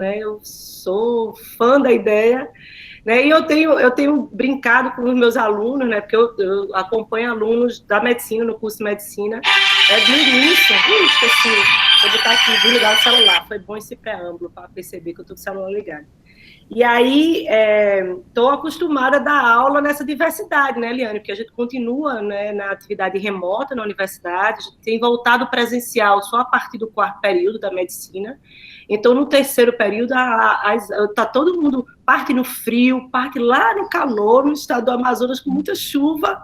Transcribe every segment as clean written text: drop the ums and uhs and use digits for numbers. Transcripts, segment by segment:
né? Eu sou fã da ideia, né? E eu tenho brincado com os meus alunos, né? Porque eu acompanho alunos da medicina, no curso de medicina, do início. Esqueci, vou botar aqui, desligar o celular. Foi bom esse preâmbulo para perceber que eu estou com o celular ligado. E aí, estou acostumada a dar aula nessa diversidade, né, Eliane? Porque a gente continua, né, na atividade remota na universidade, a gente tem voltado presencial só a partir do 4º período da medicina. Então, no 3º período, está todo mundo, parte no frio, parte lá no calor, no estado do Amazonas, com muita chuva,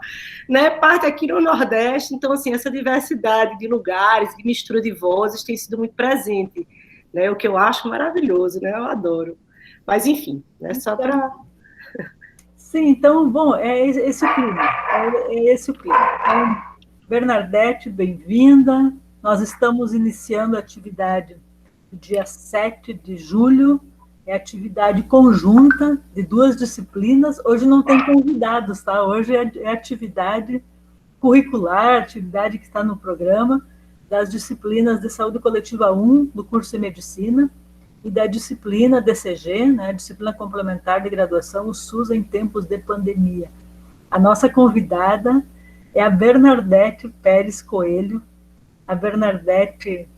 né, parte aqui no Nordeste. Então, assim, essa diversidade de lugares, de mistura de vozes, tem sido muito presente, né, o que eu acho maravilhoso, né, eu adoro. Mas, enfim, né, só para... Sim, então, bom, é esse o clima. É esse o clima. Então, Bernadette, bem-vinda. Nós estamos iniciando a atividade no dia 7 de julho. É atividade conjunta de 2 disciplinas. Hoje não tem convidados, tá? Hoje é atividade curricular, atividade que está no programa das disciplinas de Saúde Coletiva 1 do curso de Medicina, e da disciplina DCG, né, disciplina complementar de graduação, o SUS em tempos de pandemia. A nossa convidada é a Bernadette Pérez Coelho. A Bernadette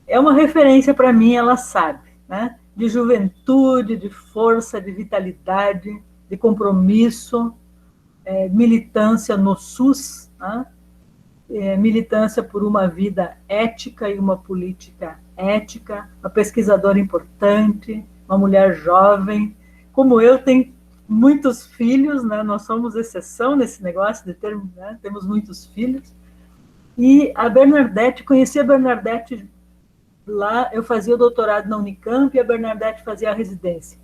é uma referência para mim, ela sabe, né, de juventude, de força, de vitalidade, de compromisso, militância no SUS, né, militância por uma vida ética e uma política ética, uma pesquisadora importante, uma mulher jovem. Como eu, tem muitos filhos, né? Nós somos exceção nesse negócio de ter, né? Temos muitos filhos. E a Bernadette, conheci a Bernadette lá, eu fazia o doutorado na Unicamp e a Bernadette fazia a residência.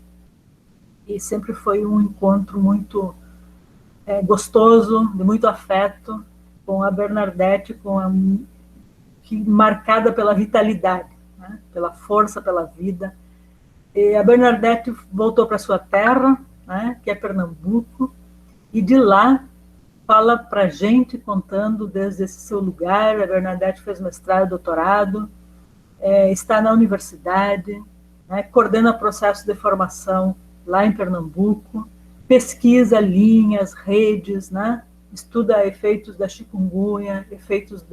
E sempre foi um encontro muito gostoso, de muito afeto, com a Bernadette, marcada pela vitalidade, né? Pela força, pela vida. E a Bernadette voltou para sua terra, né? Que é Pernambuco, e de lá fala para a gente, contando desde esse seu lugar. A Bernadette fez mestrado, doutorado, está na universidade, né? Coordena processo de formação lá em Pernambuco, pesquisa linhas, redes, né? Estuda efeitos da chikungunya, efeitos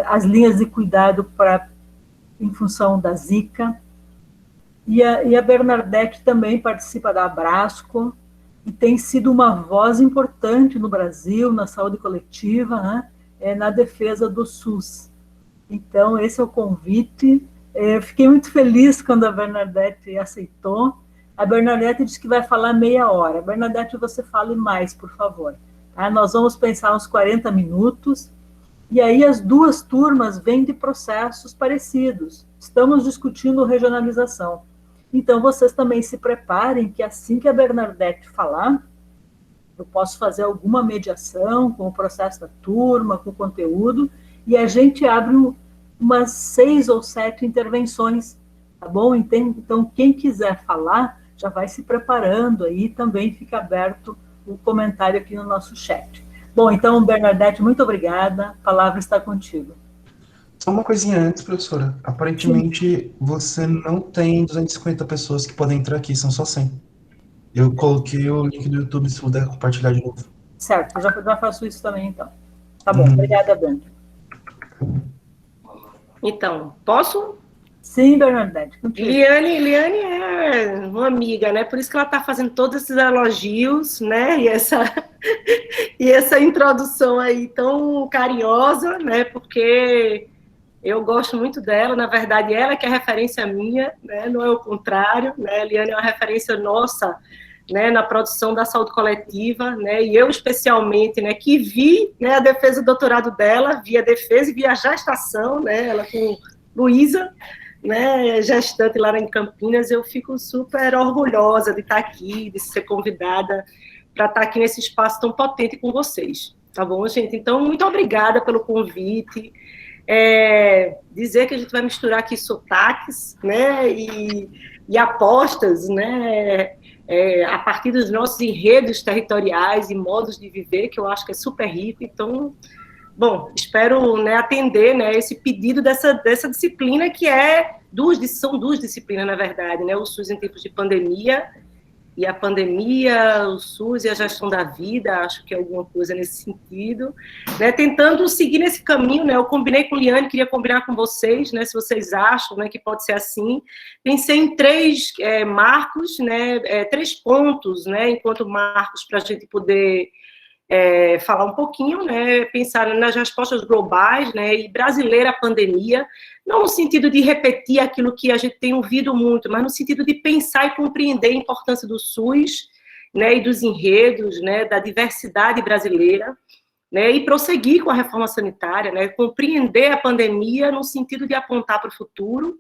as linhas de cuidado em função da Zika. E a Bernadette também participa da Abrasco e tem sido uma voz importante no Brasil, na saúde coletiva, né, na defesa do SUS. Então, esse é o convite. Eu fiquei muito feliz quando a Bernadette aceitou. A Bernadette disse que vai falar meia hora. Bernadette, você fale mais, por favor. Tá? Nós vamos pensar uns 40 minutos, e aí as 2 turmas vêm de processos parecidos. Estamos discutindo regionalização. Então, vocês também se preparem, que assim que a Bernadette falar, eu posso fazer alguma mediação com o processo da turma, com o conteúdo, e a gente abre umas 6 ou 7 intervenções, tá bom? Então, quem quiser falar, já vai se preparando aí, também fica aberto o comentário aqui no nosso chat. Bom, então, Bernadette, muito obrigada, a palavra está contigo. Só uma coisinha antes, professora. Aparentemente, você não tem 250 pessoas que podem entrar aqui, são só 100. Eu coloquei o link do YouTube, se puder compartilhar de novo. Certo, eu já faço isso também, então. Tá bom, obrigada, Bernadette. Então, posso? Sim, Bernadette. Liane é uma amiga, né? Por isso que ela está fazendo todos esses elogios, né? E essa introdução aí tão carinhosa, né? Porque eu gosto muito dela. Na verdade, ela que é referência minha, né? Não é o contrário, né? Liane é uma referência nossa, né? Na produção da saúde coletiva, né? E eu especialmente, né? Que vi, né? A defesa do doutorado dela, vi a defesa e vi a gestação, né? Ela com Luísa, né, gestante lá em Campinas. Eu fico super orgulhosa de estar aqui, de ser convidada para estar aqui nesse espaço tão potente com vocês, tá bom, gente? Então, muito obrigada pelo convite. Dizer que a gente vai misturar aqui sotaques, né, e apostas, né, a partir dos nossos enredos territoriais e modos de viver, que eu acho que é super rico. Então, bom, espero, né, atender, né, esse pedido dessa disciplina que são duas disciplinas, na verdade, né, o SUS em tempos de pandemia, e a pandemia, o SUS e a gestão da vida, acho que é alguma coisa nesse sentido, né, tentando seguir nesse caminho, né, eu combinei com o Liane, queria combinar com vocês, né, se vocês acham, né, que pode ser assim, pensei em três marcos, né, 3 pontos, né, enquanto marcos para a gente poder falar um pouquinho, né, pensar nas respostas globais, né, e brasileira à pandemia, não no sentido de repetir aquilo que a gente tem ouvido muito, mas no sentido de pensar e compreender a importância do SUS, né, e dos enredos, né, da diversidade brasileira, né, e prosseguir com a reforma sanitária, né, compreender a pandemia no sentido de apontar para o futuro.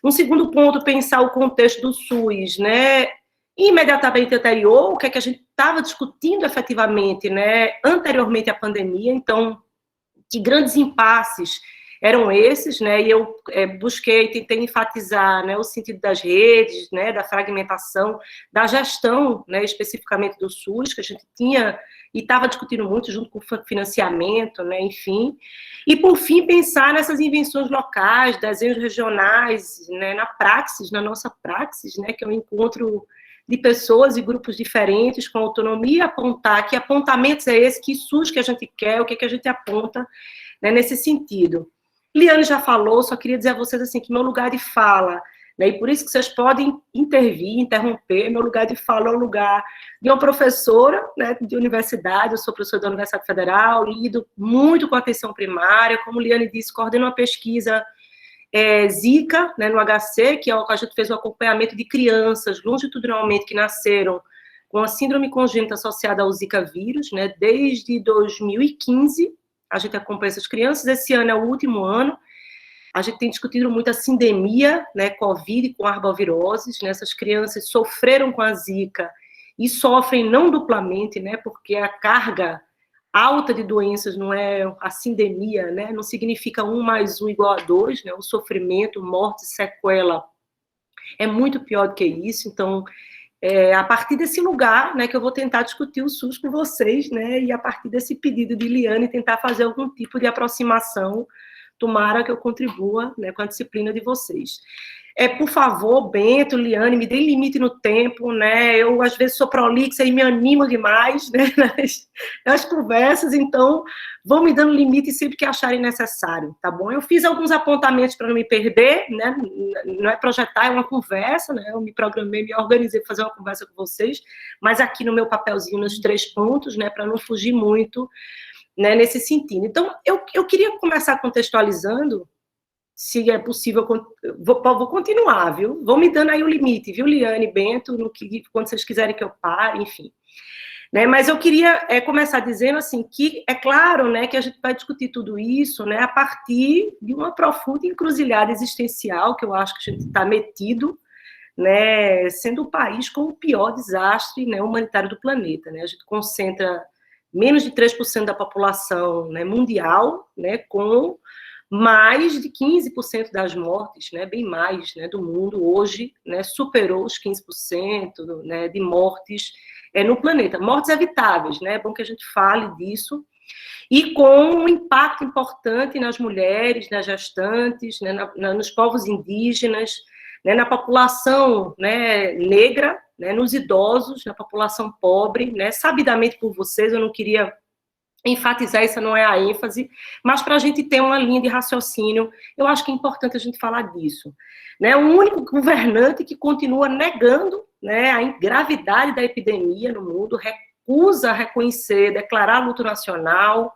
Um segundo ponto, pensar o contexto do SUS, né, imediatamente anterior, o que é que a gente estava discutindo efetivamente, né, anteriormente à pandemia, então, que grandes impasses eram esses, né, e eu tentei enfatizar, né, o sentido das redes, né, da fragmentação, da gestão, né, especificamente do SUS, que a gente tinha e estava discutindo muito junto com o financiamento, né, enfim, e por fim pensar nessas invenções locais, desenhos regionais, né, na nossa praxis, né, que é um encontro de pessoas e grupos diferentes, com autonomia, apontar que apontamentos é esse, que SUS que a gente quer, o que a gente aponta, né, nesse sentido. Liane já falou, só queria dizer a vocês assim, que meu lugar de fala, né, e por isso que vocês podem intervir, interromper, meu lugar de fala é um lugar de uma professora, né, de universidade, eu sou professora da Universidade Federal, lido muito com atenção primária, como Liane disse, coordeno uma pesquisa Zika, né, no HC, que é o que a gente fez o acompanhamento de crianças longitudinalmente que nasceram com a síndrome congênita associada ao Zika vírus, né, desde 2015, a gente acompanha essas crianças, esse ano é o último ano, a gente tem discutido muito a sindemia, né, Covid com arboviroses, né, essas crianças sofreram com a Zika e sofrem não duplamente, né, porque a carga alta de doenças não é a sindemia, né? Não significa 1 mais 1 igual a 2, né? O sofrimento, morte, sequela é muito pior do que isso. Então, a partir desse lugar, né, que eu vou tentar discutir o SUS com vocês, né? E a partir desse pedido de Liane tentar fazer algum tipo de aproximação, tomara que eu contribua, né, com a disciplina de vocês. Por favor, Bento, Liane, me deem limite no tempo, né? Eu, às vezes, sou prolixa e me animo demais, né, nas conversas, então, vão me dando limite sempre que acharem necessário, tá bom? Eu fiz alguns apontamentos para não me perder, né? Não é projetar, é uma conversa, né? Eu me programei, me organizei para fazer uma conversa com vocês, mas aqui no meu papelzinho, nos 3 pontos, né, para não fugir muito, né, nesse sentido. Então, eu queria começar contextualizando, se é possível, vou continuar, viu? Vão me dando aí o limite, viu, Liane, Bento, quando vocês quiserem que eu pare, enfim. Né, mas eu queria começar dizendo, assim, que é claro, né, que a gente vai discutir tudo isso, né, a partir de uma profunda encruzilhada existencial, que eu acho que a gente está metido, né, sendo o país com o pior desastre, né, humanitário do planeta, né? A gente concentra menos de 3% da população, né, mundial, né, com mais de 15% das mortes, né, bem mais, né, do mundo hoje, né, superou os 15%, né, de mortes no planeta, mortes evitáveis, né, é bom que a gente fale disso, e com um impacto importante nas mulheres, nas gestantes, né, nos povos indígenas, né, na população, né, negra, né, nos idosos, na população pobre, né, sabidamente por vocês, eu não queria enfatizar, essa não é a ênfase, mas para a gente ter uma linha de raciocínio, eu acho que é importante a gente falar disso. Né? O único governante que continua negando, né, a gravidade da epidemia no mundo, recusa reconhecer, declarar luto nacional,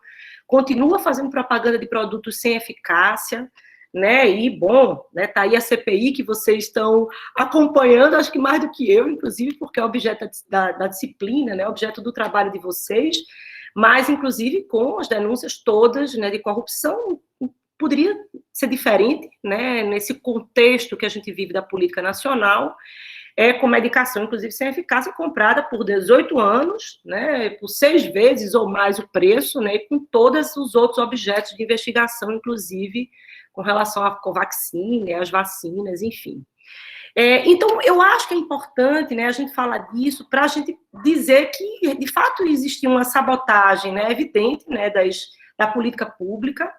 continua fazendo propaganda de produtos sem eficácia, né, e, bom, né, tá aí a CPI que vocês estão acompanhando, acho que mais do que eu, inclusive, porque é objeto da disciplina, né, objeto do trabalho de vocês, mas, inclusive, com as denúncias todas, né, de corrupção, poderia ser diferente, né, nesse contexto que a gente vive da política nacional, com medicação, inclusive, sem eficácia, comprada por 18 anos, né, por 6 vezes ou mais o preço, né, e com todos os outros objetos de investigação, inclusive, com relação à Covaxin, as vacinas, enfim. Então, eu acho que é importante, né, a gente falar disso para a gente dizer que, de fato, existe uma sabotagem, né, evidente, né, da política pública,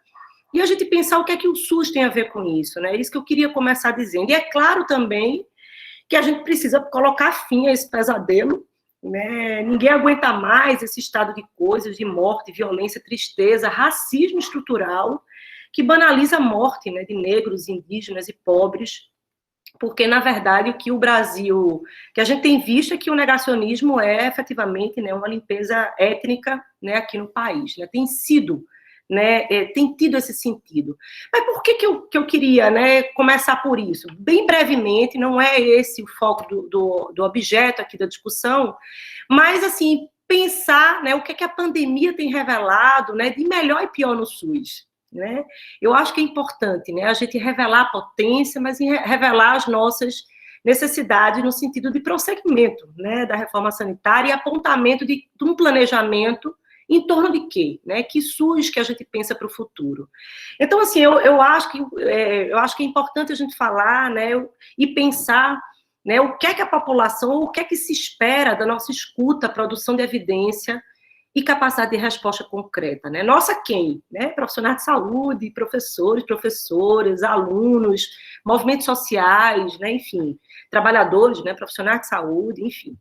e a gente pensar o que é que o SUS tem a ver com isso, né? Isso que eu queria começar dizendo. E é claro também que a gente precisa colocar fim a esse pesadelo, né? Ninguém aguenta mais esse estado de coisas, de morte, violência, tristeza, racismo estrutural, que banaliza a morte, né, de negros, indígenas e pobres, porque, na verdade, o que o Brasil, que a gente tem visto é que o negacionismo é, efetivamente, né, uma limpeza étnica, né, aqui no país, né, tem sido, né, tem tido esse sentido. Mas por que eu queria, né, começar por isso? Bem brevemente, não é esse o foco do objeto aqui da discussão, mas, assim, pensar, né, o que a pandemia tem revelado, né, de melhor e pior no SUS. Né? Eu acho que é importante, né, a gente revelar a potência, mas revelar as nossas necessidades no sentido de prosseguimento, né, da reforma sanitária e apontamento de um planejamento em torno de quê? Né? Que SUS que a gente pensa para o futuro. Então, assim, eu acho que é importante a gente falar, né, e pensar, né, o que é que a população, o que é que se espera da nossa escuta, produção de evidência e capacidade de resposta concreta, né? Nossa quem? Né? Profissionais de saúde, professores, professoras, alunos, movimentos sociais, né? Enfim, trabalhadores, né? Profissionais de saúde, enfim.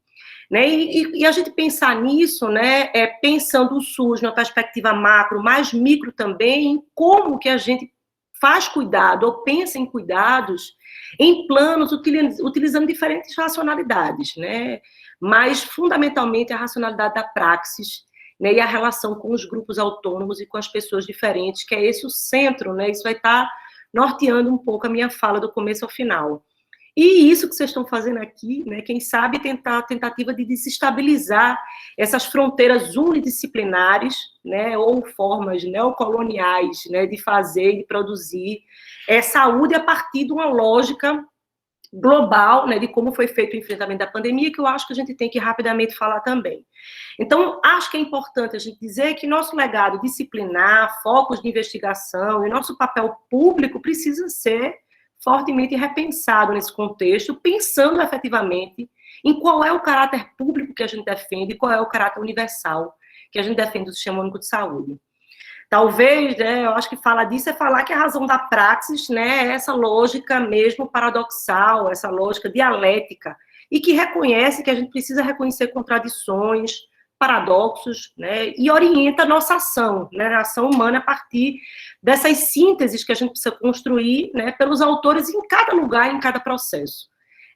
Né? E a gente pensar nisso, né? Pensando o SUS numa perspectiva macro, mais micro também, em como que a gente faz cuidado ou pensa em cuidados em planos utilizando diferentes racionalidades, né? Mas, fundamentalmente, a racionalidade da praxis, né, e a relação com os grupos autônomos e com as pessoas diferentes, que é esse o centro, né, isso vai estar norteando um pouco a minha fala do começo ao final. E isso que vocês estão fazendo aqui, né, quem sabe tentar a tentativa de desestabilizar essas fronteiras unidisciplinares, né, ou formas neocoloniais, né, de fazer e de produzir saúde a partir de uma lógica global, né, de como foi feito o enfrentamento da pandemia, que eu acho que a gente tem que rapidamente falar também. Então, acho que é importante a gente dizer que nosso legado disciplinar, focos de investigação e nosso papel público precisa ser fortemente repensado nesse contexto, pensando efetivamente em qual é o caráter público que a gente defende e qual é o caráter universal que a gente defende do Sistema Único de Saúde. Talvez, né, eu acho que falar disso é falar que a razão da praxis, né, é essa lógica mesmo paradoxal, essa lógica dialética, e que reconhece que a gente precisa reconhecer contradições, paradoxos, né, e orienta a nossa ação, né, a ação humana a partir dessas sínteses que a gente precisa construir, né, pelos autores em cada lugar, em cada processo.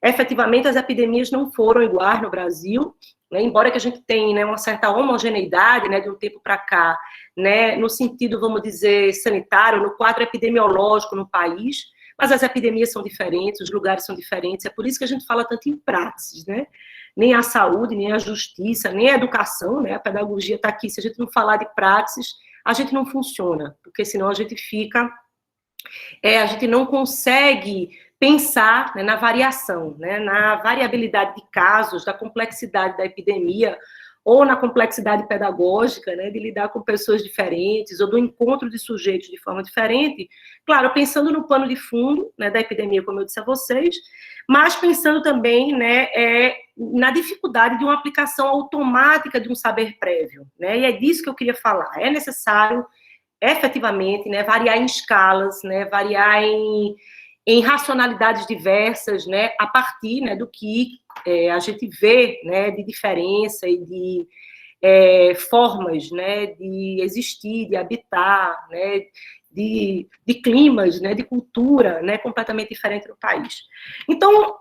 Efetivamente, as epidemias não foram iguais no Brasil, né, embora que a gente tenha, né, uma certa homogeneidade, né, de um tempo para cá, né, no sentido, vamos dizer, sanitário, no quadro epidemiológico no país, mas as epidemias são diferentes, os lugares são diferentes, é por isso que a gente fala tanto em praxis, né? Nem a saúde, nem a justiça, nem a educação, né? A pedagogia está aqui, se a gente não falar de praxis, a gente não funciona, porque senão a gente fica, a gente não consegue pensar, né, na variação, né, na variabilidade de casos, da complexidade da epidemia, ou na complexidade pedagógica, né, de lidar com pessoas diferentes, ou do encontro de sujeitos de forma diferente, claro, pensando no pano de fundo, né, da epidemia, como eu disse a vocês, mas pensando também, né, na dificuldade de uma aplicação automática de um saber prévio, né, e é disso que eu queria falar. É necessário, efetivamente, né, variar em escalas, né, variar em racionalidades diversas, né, a partir, né, do que a gente vê, né, de diferença e de formas, né, de existir, de habitar, né, de climas, né, de cultura, né, completamente diferente no país. Então,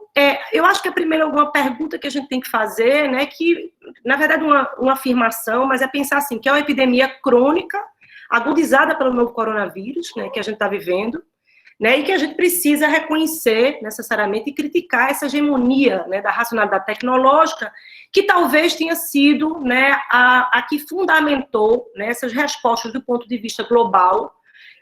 eu acho que a primeira uma pergunta que a gente tem que fazer, né, que, na verdade, uma afirmação, mas é pensar assim, que é uma epidemia crônica, agudizada pelo novo coronavírus, né, que a gente está vivendo, né, e que a gente precisa reconhecer necessariamente e criticar essa hegemonia, né, da racionalidade tecnológica, que talvez tenha sido, né, a que fundamentou, né, essas respostas do ponto de vista global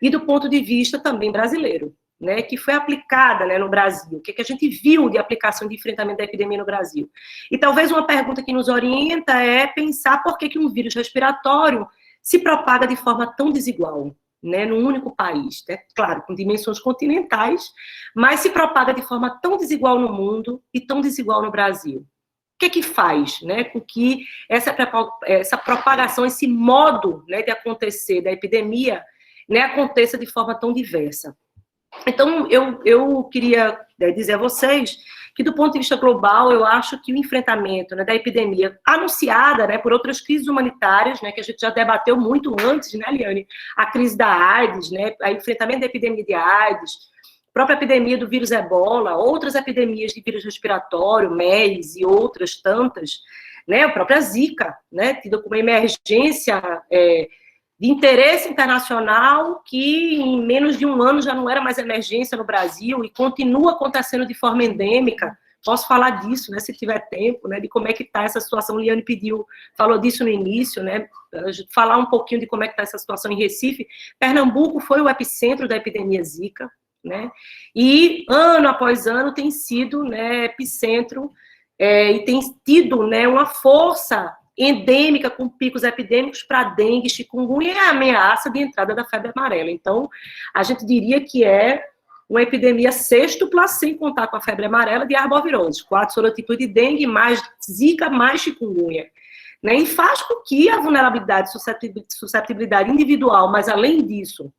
e do ponto de vista também brasileiro, né, que foi aplicada, né, no Brasil. O que a gente viu de aplicação de enfrentamento da epidemia no Brasil? E talvez uma pergunta que nos orienta é pensar por que um vírus respiratório se propaga de forma tão desigual, né, num único país, né? Claro, com dimensões continentais, mas se propaga de forma tão desigual no mundo e tão desigual no Brasil. que é que faz, né, com que essa propagação, esse modo, né, de acontecer da epidemia, né, aconteça de forma tão diversa? Então, eu queria dizer a vocês que, do ponto de vista global, eu acho que o enfrentamento, né, da epidemia anunciada, né, por outras crises humanitárias, né, que a gente já debateu muito antes, né, Liane, a crise da AIDS, né, o enfrentamento da epidemia de AIDS, a própria epidemia do vírus Ebola, outras epidemias de vírus respiratório, MERS e outras tantas, né, a própria Zika, né, tida como emergência de interesse internacional, que em menos de um ano já não era mais emergência no Brasil e continua acontecendo de forma endêmica. Posso falar disso, né, se tiver tempo, né, de como é que está essa situação. Liane falou disso no início, né, falar um pouquinho de como é que está essa situação em Recife. Pernambuco foi o epicentro da epidemia Zika, né, e ano após ano tem sido, né, epicentro e tem tido, né, uma força endêmica, com picos epidêmicos para dengue, chikungunya e a ameaça de entrada da febre amarela. Então, a gente diria que é uma epidemia sextupla, sem contar com a febre amarela, de arboviroses, 4 sorotipos de dengue, mais Zika, mais chikungunya. Né? E faz com que a vulnerabilidade, suscetibilidade individual, mas além disso,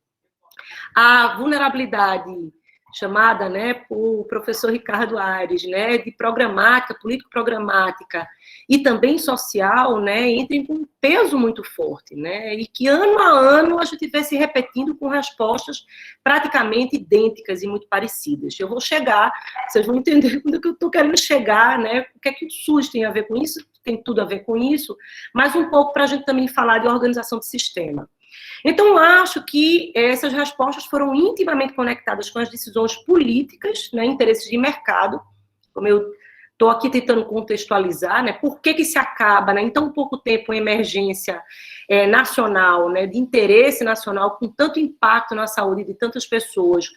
a vulnerabilidade chamada, né, por professor Ricardo Aires, né, de programática, político-programática e também social, né, entrem com um peso muito forte, né, e que ano a ano a gente vê se repetindo com respostas praticamente idênticas e muito parecidas. Eu vou chegar, vocês vão entender onde eu estou querendo chegar, né, o que é que o SUS tem a ver com isso, tem tudo a ver com isso, mas um pouco para a gente também falar de organização do sistema. Então, acho que essas respostas foram intimamente conectadas com as decisões políticas, né, interesses de mercado, como eu estou aqui tentando contextualizar, né, por que se acaba, né, em tão pouco tempo, uma emergência nacional, né, de interesse nacional, com tanto impacto na saúde de tantas pessoas,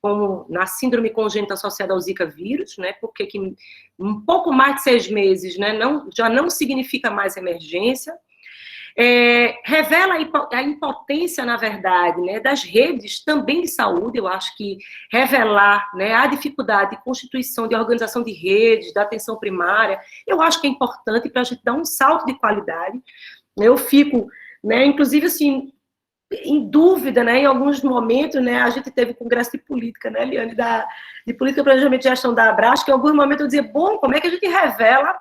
como na síndrome congênita associada ao Zika vírus, né, porque que um pouco mais de 6 meses, né, já não significa mais emergência. Revela a impotência, na verdade, né, das redes também de saúde. Eu acho que revelar, né, a dificuldade de constituição, de organização de redes, da atenção primária, eu acho que é importante para a gente dar um salto de qualidade. Eu fico, né, inclusive, assim, em dúvida, né, em alguns momentos, né, a gente teve o congresso de política, né, Liane, de política, planejamento e gestão da Abrasco, que em alguns momentos eu dizia, bom, como é que a gente revela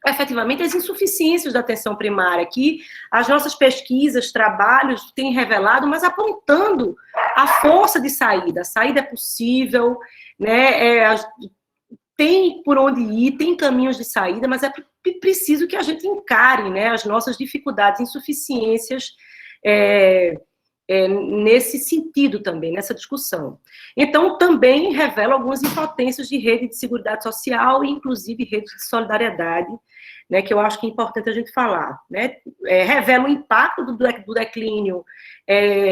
efetivamente as insuficiências da atenção primária, que as nossas pesquisas, trabalhos têm revelado, mas apontando a força de saída. A saída é possível, né, tem por onde ir, tem caminhos de saída, mas é preciso que a gente encare, né, as nossas dificuldades, insuficiências nesse sentido também, nessa discussão. Então, também revela algumas impotências de rede de seguridade social e, inclusive, rede de solidariedade, né, que eu acho que é importante a gente falar. Né? Revela o impacto do declínio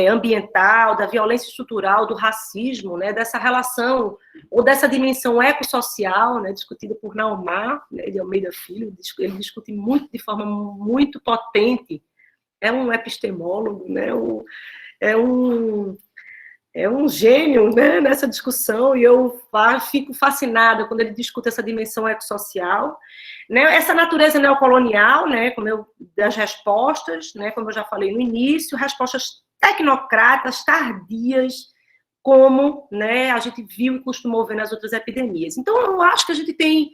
ambiental, da violência estrutural, do racismo, né, dessa relação, ou dessa dimensão ecossocial, né, discutida por Naumar, né, de Almeida Filho. Ele discute muito, de forma muito potente. É um epistemólogo, né, é um gênio, né, nessa discussão, e eu fico fascinada quando ele discute essa dimensão ecossocial, né, essa natureza neocolonial, né, das respostas, né, como eu já falei no início, respostas tecnocratas, tardias, como, né, a gente viu e costumou ver nas outras epidemias. Então, eu acho que a gente tem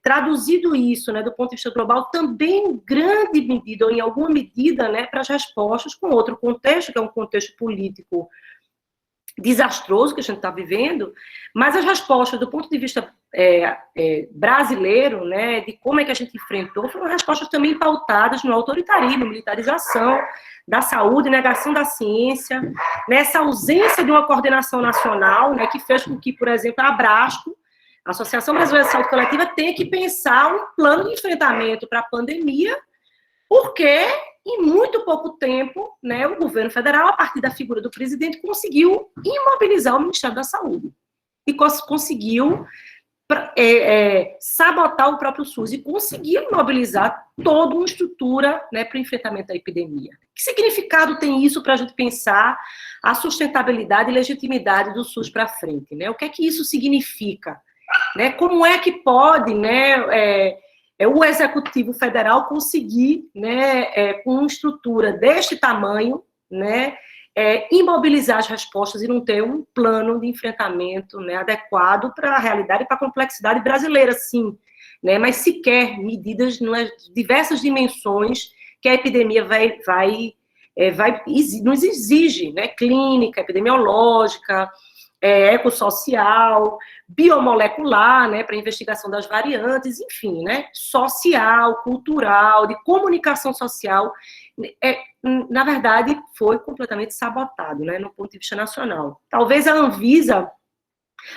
traduzido isso, né, do ponto de vista global, também em grande medida, ou em alguma medida, né, para as respostas com outro contexto, que é um contexto político desastroso que a gente está vivendo, mas as respostas do ponto de vista brasileiro, né, de como é que a gente enfrentou, foram respostas também pautadas no autoritarismo, militarização da saúde, negação da ciência, nessa ausência de uma coordenação nacional, né, que fez com que, por exemplo, a Abrasco, a Associação Brasileira de Saúde Coletiva, tenha que pensar um plano de enfrentamento para a pandemia, porque em muito pouco tempo, né, o governo federal, a partir da figura do presidente, conseguiu imobilizar o Ministério da Saúde e conseguiu sabotar o próprio SUS e conseguiu imobilizar toda uma estrutura, né, para o enfrentamento da epidemia. Que significado tem isso para a gente pensar a sustentabilidade e legitimidade do SUS para frente? Né? O que é que isso significa? né? Como é que pode, né, o Executivo Federal conseguir, né, com uma estrutura deste tamanho, né, imobilizar as respostas e não ter um plano de enfrentamento, né, adequado para a realidade e para a complexidade brasileira, sim, né, mas sequer medidas nas diversas dimensões que a epidemia nos exige, né, clínica, epidemiológica, ecossocial, biomolecular, né, para investigação das variantes, enfim, né, social, cultural, de comunicação social, na verdade, foi completamente sabotado, né, no ponto de vista nacional. Talvez a Anvisa,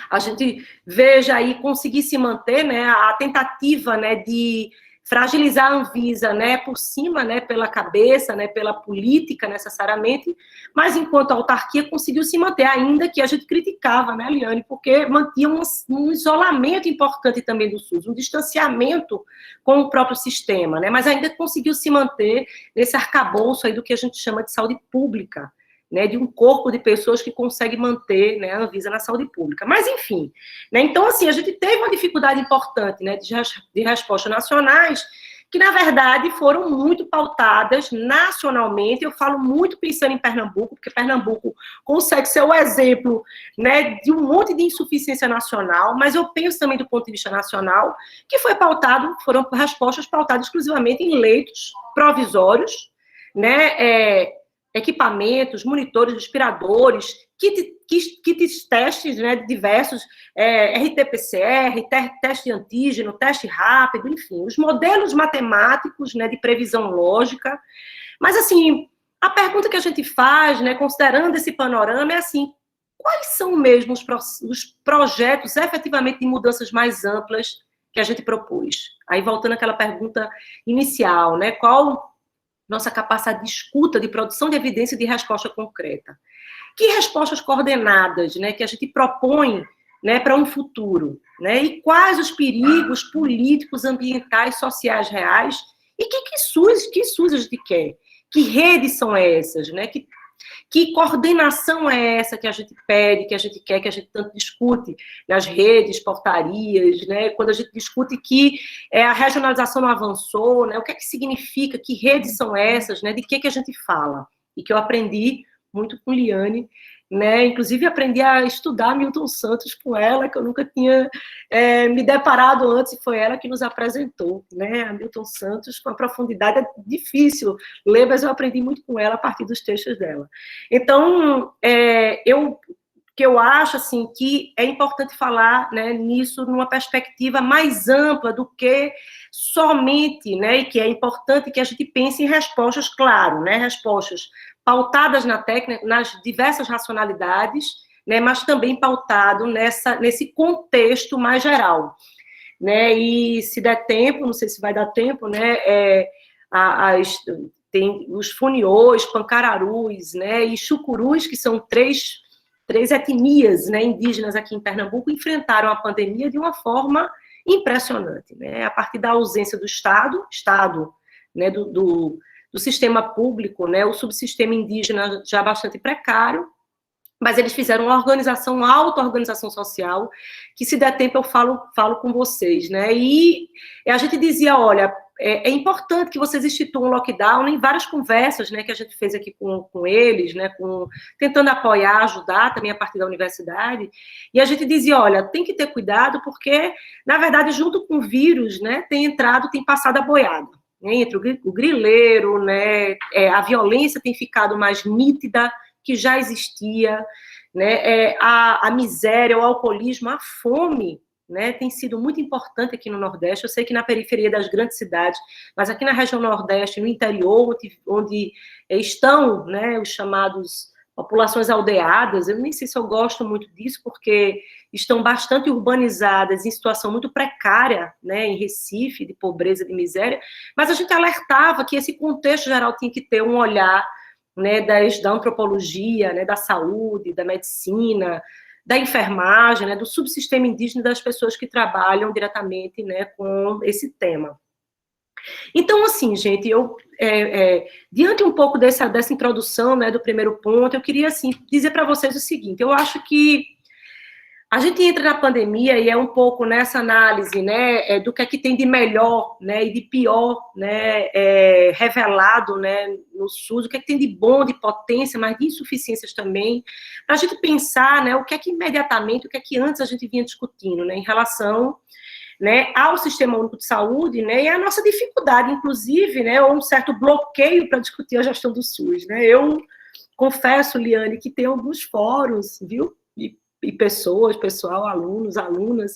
a gente veja aí conseguir se manter, né, a tentativa, né, de fragilizar a Anvisa, né, por cima, né, pela cabeça, né, pela política necessariamente, mas enquanto a autarquia conseguiu se manter, ainda que a gente criticava, né, Liane, porque mantinha um isolamento importante também do SUS, um distanciamento com o próprio sistema, né, mas ainda conseguiu se manter nesse arcabouço aí do que a gente chama de saúde pública, né, de um corpo de pessoas que consegue manter, né, a Anvisa na saúde pública. Mas, enfim, né, então, assim, a gente teve uma dificuldade importante, né, de respostas nacionais, que, na verdade, foram muito pautadas nacionalmente. Eu falo muito pensando em Pernambuco, porque Pernambuco consegue ser o exemplo, né, de um monte de insuficiência nacional, mas eu penso também do ponto de vista nacional, que foram respostas pautadas exclusivamente em leitos provisórios, né, equipamentos, monitores, respiradores, kits testes, né, diversos, RT-PCR, teste de antígeno, teste rápido, enfim, os modelos matemáticos, né, de previsão lógica. Mas, assim, a pergunta que a gente faz, né, considerando esse panorama, é assim, quais são mesmo os projetos efetivamente de mudanças mais amplas que a gente propôs? Aí, voltando àquela pergunta inicial, né, qual nossa capacidade de escuta, de produção de evidência e de resposta concreta. Que respostas coordenadas, né, que a gente propõe, né, para um futuro? Né, e quais os perigos políticos, ambientais, sociais reais? E que SUS a gente quer? Que redes são essas? Né, que coordenação é essa que a gente pede, que a gente quer, que a gente tanto discute nas redes, portarias, né? Quando a gente discute que a regionalização não avançou, né? O que é que significa, que redes são essas, né? De que a gente fala? E que eu aprendi muito com Liane, né? Inclusive aprendi a estudar Milton Santos com ela, que eu nunca tinha me deparado antes, e foi ela que nos apresentou, né? A Milton Santos, com a profundidade, é difícil ler, mas eu aprendi muito com ela a partir dos textos dela. Então, eu acho assim que é importante falar, né, nisso numa perspectiva mais ampla do que somente, né, e que é importante que a gente pense em respostas, claro, né, respostas pautadas na técnica, nas diversas racionalidades, né, mas também pautado nesse contexto mais geral, né, e se der tempo, não sei se vai dar tempo, né, tem os funiôs, pancararus, né, e chucurus, que são três etnias, né, indígenas aqui em Pernambuco, enfrentaram a pandemia de uma forma impressionante, né, a partir da ausência do Estado, né, do sistema público, né, o subsistema indígena já bastante precário, mas eles fizeram uma auto-organização social, que se der tempo eu falo com vocês, né, e a gente dizia, olha, é importante que vocês instituam um lockdown, em várias conversas, né, que a gente fez aqui com eles, né, tentando apoiar, ajudar também a partir da universidade, e a gente dizia, olha, tem que ter cuidado, porque, na verdade, junto com o vírus, né, tem passado a boiada, né, entre o grileiro, né, a violência tem ficado mais nítida, que já existia, né, a miséria, o alcoolismo, a fome, né, tem sido muito importante aqui no Nordeste. Eu sei que na periferia das grandes cidades, mas aqui na região Nordeste, no interior, onde estão, né, os chamados populações aldeadas, eu nem sei se eu gosto muito disso, porque estão bastante urbanizadas, em situação muito precária, né, em Recife, de pobreza, de miséria, mas a gente alertava que esse contexto geral tinha que ter um olhar, né, da antropologia, né, da saúde, da medicina, da enfermagem, né, do subsistema indígena, das pessoas que trabalham diretamente, né, com esse tema. Então, assim, gente, diante um pouco dessa introdução, né, do primeiro ponto, eu queria, assim, dizer para vocês o seguinte: eu acho que a gente entra na pandemia e é um pouco nessa análise, né, do que é que tem de melhor, né, e de pior, né, revelado, né, no SUS, o que é que tem de bom, de potência, mas de insuficiências também, para a gente pensar, né, o que é que imediatamente, o que é que antes a gente vinha discutindo, né, em relação, né, ao Sistema Único de Saúde, né, e a nossa dificuldade, inclusive, né, ou um certo bloqueio para discutir a gestão do SUS, né. Eu confesso, Liane, que tem alguns fóruns, viu, e pessoas, pessoal, alunos, alunas,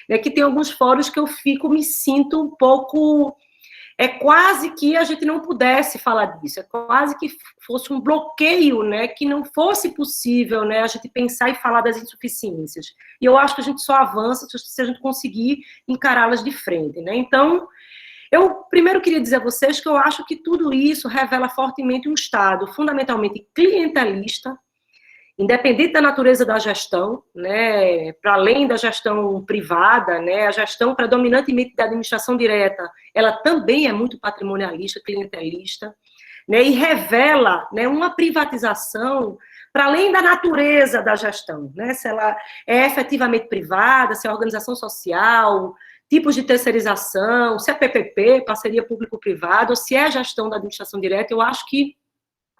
né, que tem alguns fóruns que eu me sinto um pouco, quase que a gente não pudesse falar disso, é quase que fosse um bloqueio, né, que não fosse possível, né, a gente pensar e falar das insuficiências. E eu acho que a gente só avança se a gente conseguir encará-las de frente, né. Então, eu primeiro queria dizer a vocês que eu acho que tudo isso revela fortemente um Estado fundamentalmente clientelista, independente da natureza da gestão, né, para além da gestão privada, né, a gestão predominantemente da administração direta, ela também é muito patrimonialista, clientelista, né, e revela, né, uma privatização para além da natureza da gestão, né, se ela é efetivamente privada, se é organização social, tipos de terceirização, se é PPP, parceria público-privada, ou se é gestão da administração direta, eu acho que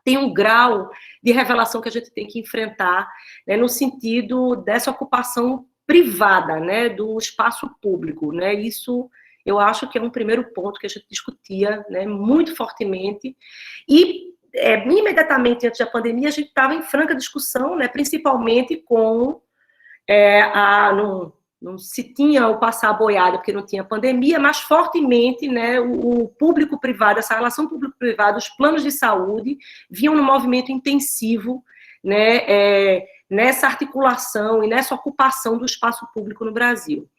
tem um grau de revelação que a gente tem que enfrentar, né, no sentido dessa ocupação privada, né, do espaço público, né, isso eu acho que é um primeiro ponto que a gente discutia, né, muito fortemente, e imediatamente antes da pandemia a gente estava em franca discussão, né, principalmente com não se tinha o passar a boiada porque não tinha pandemia, mas fortemente, né, o público-privado, essa relação público-privada, os planos de saúde vinham no movimento intensivo, né, nessa articulação e nessa ocupação do espaço público no Brasil.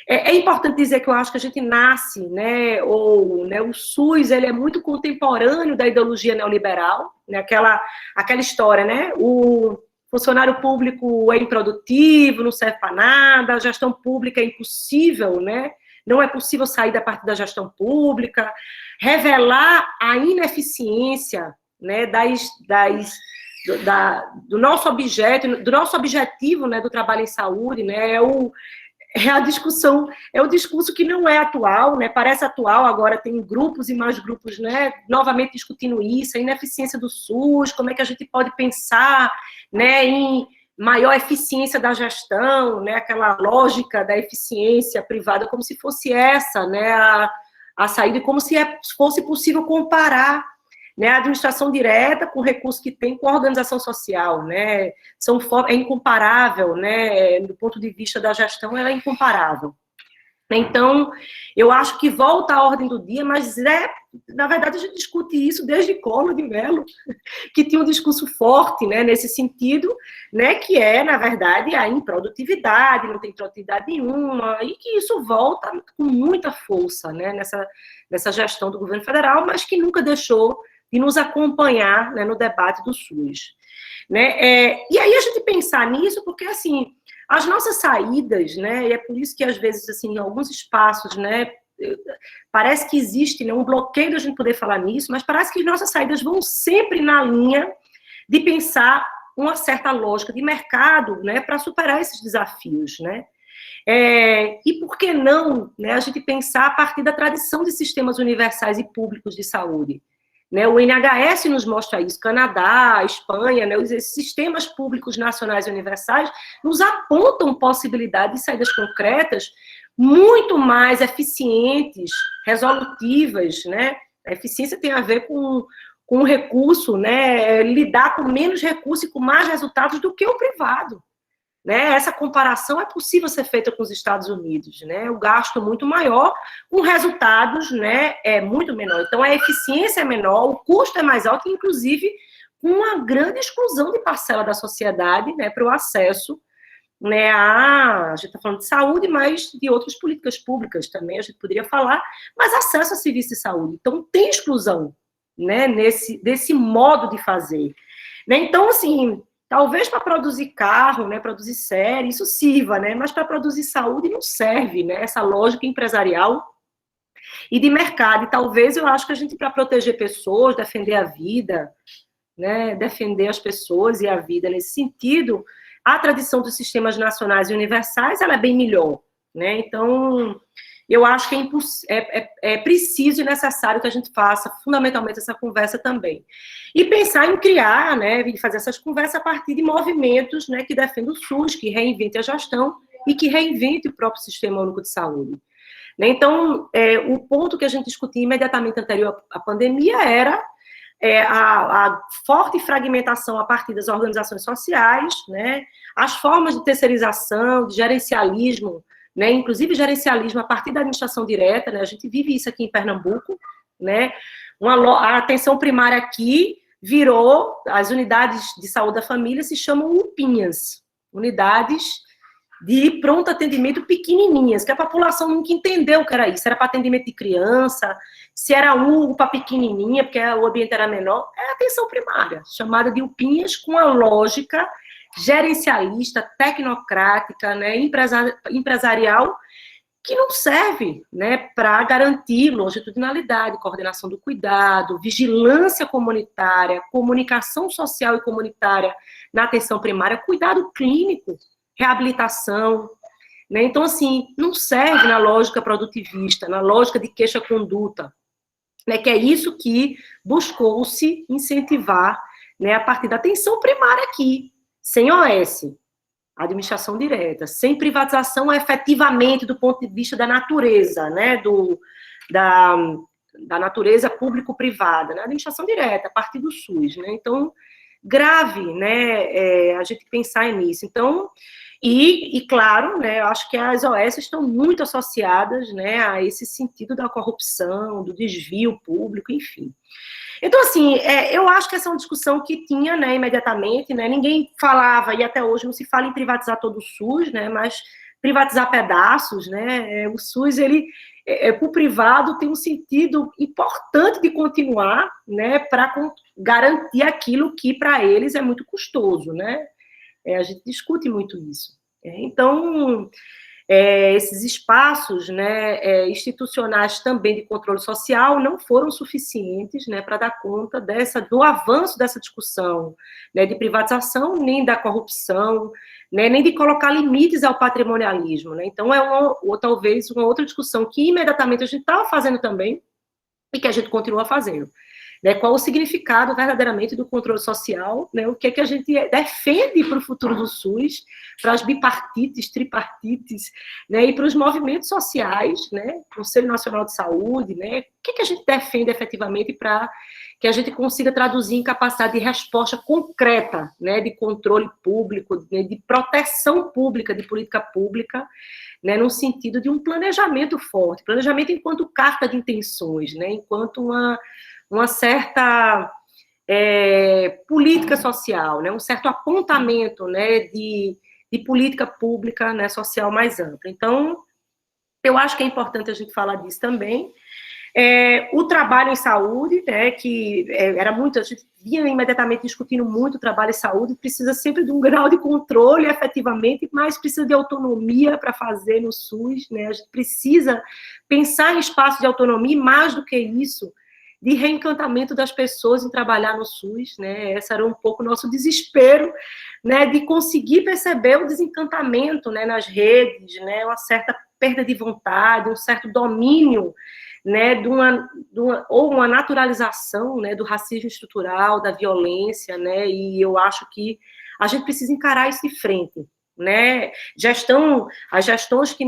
É importante dizer que eu acho que a gente nasce, né, o SUS, ele é muito contemporâneo da ideologia neoliberal, né, aquela história, né, o funcionário público é improdutivo, não serve para nada, a gestão pública é impossível, né? Não é possível sair da parte da gestão pública, revelar a ineficiência, né, do nosso objeto, do nosso objetivo, né, do trabalho em saúde, né, a discussão, é o discurso que não é atual, né, parece atual, agora tem grupos e mais grupos, né, novamente discutindo isso, a ineficiência do SUS, como é que a gente pode pensar, né, em maior eficiência da gestão, né, aquela lógica da eficiência privada, como se fosse essa, né, a saída, e como se fosse possível comparar, né, a administração direta com o recurso que tem com a organização social, né, é incomparável, né, do ponto de vista da gestão, ela é incomparável. Então, eu acho que volta à ordem do dia, mas na verdade, a gente discute isso desde Collor de Mello, que tinha um discurso forte, né, nesse sentido, né, que na verdade, a improdutividade, não tem produtividade nenhuma, e que isso volta com muita força, né, nessa gestão do governo federal, mas que nunca deixou de nos acompanhar, né, no debate do SUS. Né? E aí a gente pensar nisso, porque, assim, as nossas saídas, né, e é por isso que, às vezes, assim, em alguns espaços, né, parece que existe, né, um bloqueio da gente poder falar nisso, mas parece que as nossas saídas vão sempre na linha de pensar uma certa lógica de mercado, né, para superar esses desafios, né. E por que não, né, a gente pensar a partir da tradição de sistemas universais e públicos de saúde? Né, o NHS nos mostra isso, Canadá, Espanha, né, esses sistemas públicos nacionais e universais nos apontam possibilidades de saídas concretas muito mais eficientes, resolutivas, né? A eficiência tem a ver com o recurso, né? Lidar com menos recursos e com mais resultados do que o privado. Né? Essa comparação é possível ser feita com os Estados Unidos, né? O gasto é muito maior, com resultados, né, muito menor. Então, a eficiência é menor, o custo é mais alto, inclusive com uma grande exclusão de parcela da sociedade, né, para o acesso, né, a gente está falando de saúde, mas de outras políticas públicas também, a gente poderia falar, mas acesso a serviços de saúde. Então, tem exclusão, né, desse modo de fazer. Né? Então, assim, talvez para produzir carro, né, produzir série, isso sirva, né, mas para produzir saúde não serve, né, essa lógica empresarial e de mercado. E talvez eu acho que a gente, para proteger pessoas, defender a vida, né, defender as pessoas e a vida nesse sentido, a tradição dos sistemas nacionais e universais, ela é bem melhor, né? Então, eu acho que é preciso e necessário que a gente faça, fundamentalmente, essa conversa também. E pensar em criar, né, e fazer essas conversas a partir de movimentos, né, que defendam o SUS, que reinventem a gestão e que reinventem o próprio Sistema Único de Saúde. Né? Então, o ponto que a gente discutia imediatamente anterior à pandemia era a forte fragmentação a partir das organizações sociais, né, as formas de terceirização, de gerencialismo, né, inclusive gerencialismo a partir da administração direta, né, a gente vive isso aqui em Pernambuco, né, a atenção primária aqui virou, as unidades de saúde da família se chamam UPinhas, unidades de pronto atendimento pequenininhas, que a população nunca entendeu o que era isso, era para atendimento de criança, se era UPA pequenininha, porque o ambiente era menor, é atenção primária, chamada de UPinhas, com a lógica gerencialista, tecnocrática, né, empresarial, que não serve, né, para garantir longitudinalidade, coordenação do cuidado, vigilância comunitária, comunicação social e comunitária na atenção primária, cuidado clínico, reabilitação, né? Então, assim, não serve na lógica produtivista, na lógica de queixa-conduta, né? Que é isso que buscou-se incentivar, né, a partir da atenção primária aqui, sem OS, administração direta, sem privatização efetivamente do ponto de vista da natureza, né, da natureza público-privada, né, administração direta, a partir do SUS, né? Então, grave, né, a gente pensar nisso. Então, e claro, né, eu acho que as OS estão muito associadas, né, a esse sentido da corrupção, do desvio público, enfim. Então, assim, eu acho que essa é uma discussão que tinha, né, imediatamente, né, ninguém falava, e até hoje não se fala em privatizar todo o SUS, né, mas privatizar pedaços, né, o SUS, ele, para o privado, tem um sentido importante de continuar, né, para garantir aquilo que, para eles, é muito custoso, né. A gente discute muito isso. Então, esses espaços, né, institucionais também de controle social não foram suficientes, né, para dar conta do avanço dessa discussão, né, de privatização, nem da corrupção, né, nem de colocar limites ao patrimonialismo. Né? Então, talvez uma outra discussão que imediatamente a gente estava fazendo também e que a gente continua fazendo. Né, qual o significado verdadeiramente do controle social, né, o que é que a gente defende para o futuro do SUS, para as bipartites, tripartites, né, e para os movimentos sociais, né, Conselho Nacional de Saúde, né, o que é que a gente defende efetivamente para que a gente consiga traduzir em capacidade de resposta concreta, né, de controle público, né, de proteção pública, de política pública, né, no sentido de um planejamento forte, planejamento enquanto carta de intenções, né, enquanto uma certa política social, né, um certo apontamento, né, de política pública, né, social mais ampla. Então, eu acho que é importante a gente falar disso também. O trabalho em saúde, né, que era muito, a gente vinha imediatamente discutindo muito o trabalho em saúde, precisa sempre de um grau de controle, efetivamente, mas precisa de autonomia para fazer no SUS, né, a gente precisa pensar em espaço de autonomia, e mais do que isso, de reencantamento das pessoas em trabalhar no SUS, né, esse era um pouco o nosso desespero, né, de conseguir perceber o desencantamento, né, nas redes, né, uma certa perda de vontade, um certo domínio, né, ou uma naturalização, né, do racismo estrutural, da violência, né, e eu acho que a gente precisa encarar isso de frente, né, as gestões que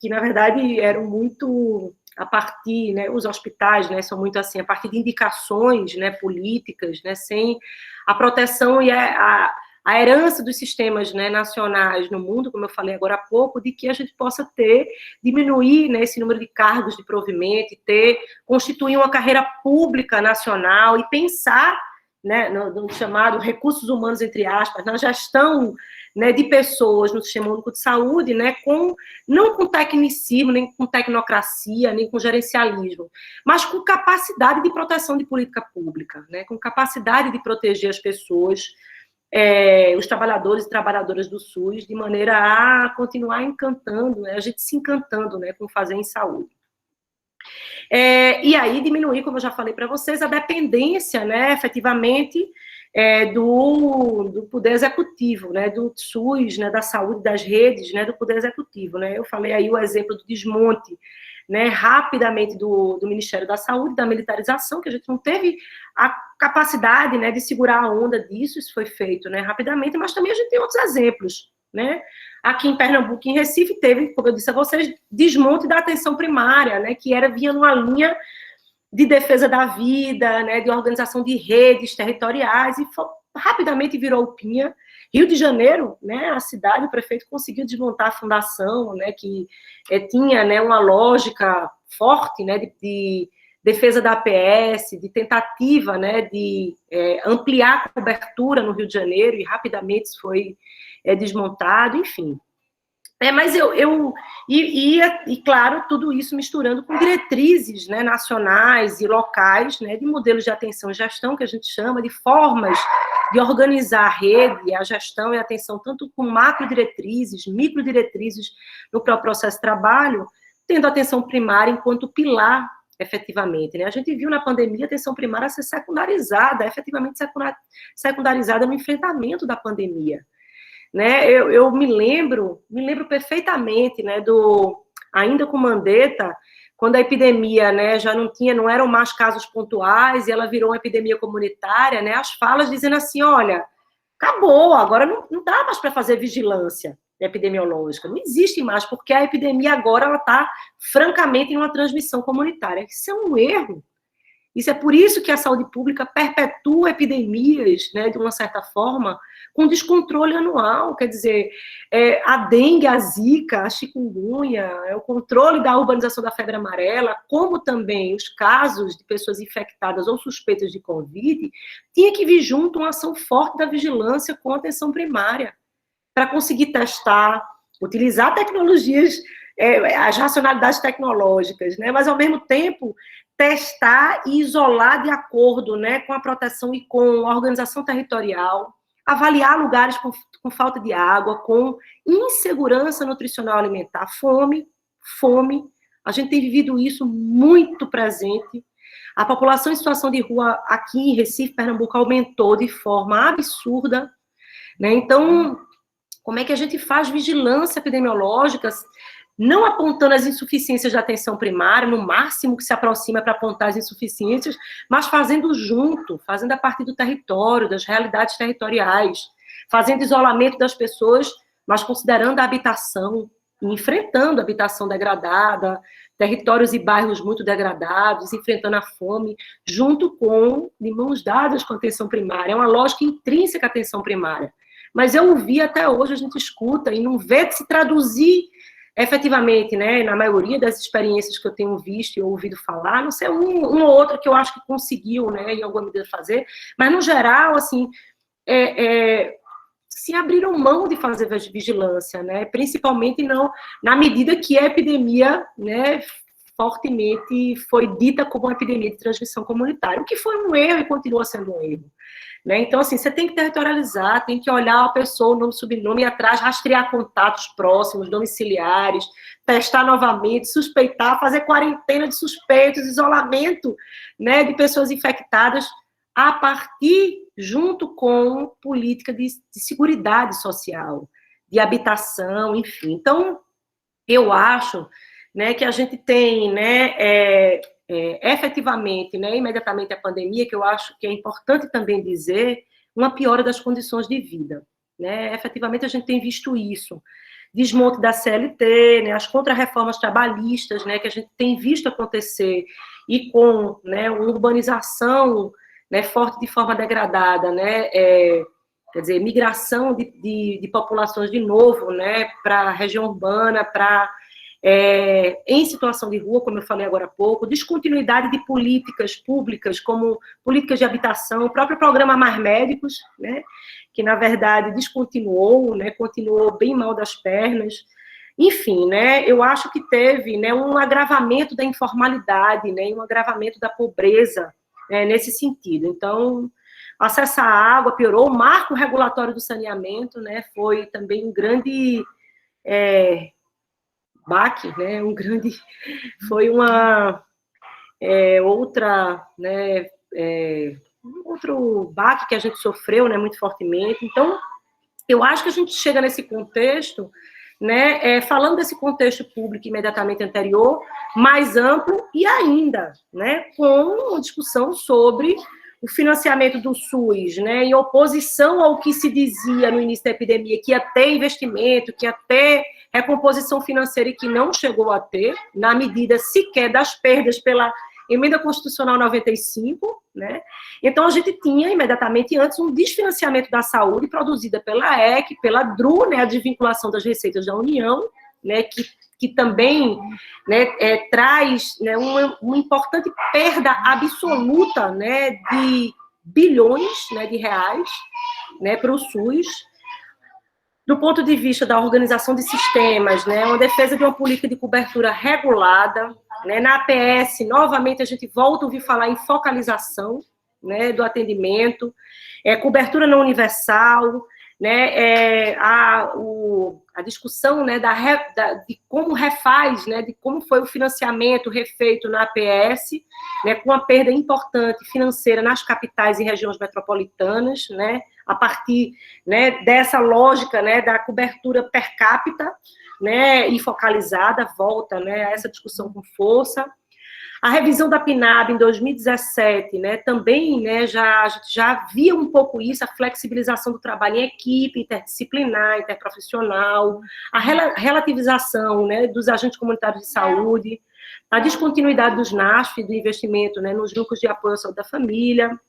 na verdade eram muito a partir, né, os hospitais, né, são muito assim, a partir de indicações, né, políticas, né, sem a proteção e a herança dos sistemas, né, nacionais no mundo, como eu falei agora há pouco, de que a gente possa diminuir, né, esse número de cargos de provimento, constituir uma carreira pública nacional e pensar, né, no chamado recursos humanos, entre aspas, na gestão, né, de pessoas no Sistema Único de Saúde, né, não com tecnicismo, nem com tecnocracia, nem com gerencialismo, mas com capacidade de proteção de política pública, né, com capacidade de proteger as pessoas, os trabalhadores e trabalhadoras do SUS, de maneira a continuar encantando, né, a gente se encantando, né, com fazer em saúde. E aí diminuir, como eu já falei para vocês, a dependência, né, efetivamente, do Poder Executivo, né, do SUS, né, da saúde, das redes, né, do Poder Executivo. Né? Eu falei aí o exemplo do desmonte, né, rapidamente do Ministério da Saúde, da militarização, que a gente não teve a capacidade, né, de segurar a onda disso, isso foi feito, né, rapidamente, mas também a gente tem outros exemplos. Né? Aqui em Pernambuco, em Recife, teve, como eu disse a vocês, desmonte da atenção primária, né, que vinha numa linha de defesa da vida, né, de organização de redes territoriais, e rapidamente virou o PINHA. Rio de Janeiro, né, a cidade, o prefeito conseguiu desmontar a fundação, né, que tinha, né, uma lógica forte, né, de defesa da APS, de tentativa, né, de ampliar a cobertura no Rio de Janeiro, e rapidamente isso foi desmontado, enfim. Mas e claro, tudo isso misturando com diretrizes, né, nacionais e locais, né, de modelos de atenção e gestão, que a gente chama de formas de organizar a rede, a gestão e a atenção, tanto com macro-diretrizes, micro-diretrizes no próprio processo de trabalho, tendo a atenção primária enquanto pilar, efetivamente. Né? A gente viu na pandemia a atenção primária ser secundarizada, efetivamente secundarizada no enfrentamento da pandemia. Né, eu me lembro perfeitamente, né, ainda com Mandetta, quando a epidemia, né, já não eram mais casos pontuais, e ela virou uma epidemia comunitária, né, as falas dizendo assim, olha, acabou, agora não dá mais para fazer vigilância epidemiológica, não existe mais, porque a epidemia agora ela está, francamente, em uma transmissão comunitária. Isso é um erro. Isso é por isso que a saúde pública perpetua epidemias, né, de uma certa forma, com descontrole anual. Quer dizer, a dengue, a zika, a chikungunya, o controle da urbanização da febre amarela, como também os casos de pessoas infectadas ou suspeitas de Covid, tinha que vir junto uma ação forte da vigilância com a atenção primária, para conseguir testar, utilizar tecnologias, as racionalidades tecnológicas, né, mas, ao mesmo tempo, testar e isolar de acordo, né, com a proteção e com a organização territorial, avaliar lugares com falta de água, com insegurança nutricional alimentar, fome, a gente tem vivido isso muito presente. A população em situação de rua aqui em Recife, Pernambuco, aumentou de forma absurda, né? Então, como é que a gente faz vigilância epidemiológica, não apontando as insuficiências da atenção primária, no máximo que se aproxima para apontar as insuficiências, mas fazendo junto, fazendo a partir do território, das realidades territoriais, fazendo isolamento das pessoas, mas considerando a habitação, e enfrentando a habitação degradada, territórios e bairros muito degradados, enfrentando a fome, junto com, de mãos dadas com a atenção primária. É uma lógica intrínseca à atenção primária. Mas eu ouvi até hoje, a gente escuta e não vê se traduzir efetivamente, né, na maioria das experiências que eu tenho visto e ouvido falar, não sei, um ou outro que eu acho que conseguiu, né, em alguma medida fazer, mas, no geral, assim, se abriram mão de fazer vigilância, né, principalmente não, na medida que a epidemia, né, fortemente foi dita como uma epidemia de transmissão comunitária, o que foi um erro e continua sendo um erro. Né? Então, assim, você tem que territorializar, tem que olhar a pessoa, o nome, sobrenome, e atrás, rastrear contatos próximos, domiciliares, testar novamente, suspeitar, fazer quarentena de suspeitos, isolamento, né, de pessoas infectadas, a partir, junto com política de seguridade social, de habitação, enfim. Então, eu acho, né, que a gente tem, né, efetivamente, né, imediatamente a pandemia, que eu acho que é importante também dizer, uma piora das condições de vida. Né? Efetivamente, a gente tem visto isso. Desmonte da CLT, né, as contrarreformas trabalhistas, né, que a gente tem visto acontecer, e com, né, uma urbanização, né, forte de forma degradada, né, quer dizer, migração de populações de novo, né, para a região urbana, para em situação de rua, como eu falei agora há pouco, descontinuidade de políticas públicas, como políticas de habitação, o próprio programa Mais Médicos, né, que, na verdade, descontinuou, né, continuou bem mal das pernas. Enfim, né, eu acho que teve, né, um agravamento da informalidade, né, um agravamento da pobreza, né, nesse sentido. Então, acesso à água piorou, o marco regulatório do saneamento, né, foi também um grande baque, né, foi uma outra, né, outro baque que a gente sofreu, né, muito fortemente. Então, eu acho que a gente chega nesse contexto, né, falando desse contexto público imediatamente anterior, mais amplo e ainda, né, com uma discussão sobre o financiamento do SUS, né, em oposição ao que se dizia no início da epidemia, que ia ter investimento, que ia ter recomposição financeira e que não chegou a ter, na medida sequer das perdas pela Emenda Constitucional 95, né? Então, a gente tinha, imediatamente antes, um desfinanciamento da saúde produzida pela EC, pela DRU, né, a desvinculação das receitas da União, né, que também, né, traz, né, uma importante perda absoluta, né, de bilhões, né, de reais, né, para o SUS. Do ponto de vista da organização de sistemas, né, uma defesa de uma política de cobertura regulada, né, na APS, novamente, a gente volta a ouvir falar em focalização, né, do atendimento, cobertura não universal, né, a discussão, né, de como refaz, né, de como foi o financiamento refeito na APS, né, com uma perda importante financeira nas capitais e regiões metropolitanas, né, a partir, né, dessa lógica, né, da cobertura per capita, né, e focalizada, volta, né, a essa discussão com força. A revisão da PNAB em 2017, né, também, né, a gente já via um pouco isso, a flexibilização do trabalho em equipe, interdisciplinar, interprofissional, a relativização, né, dos agentes comunitários de saúde, a descontinuidade dos NASF, do investimento, né, nos grupos de apoio à saúde da família,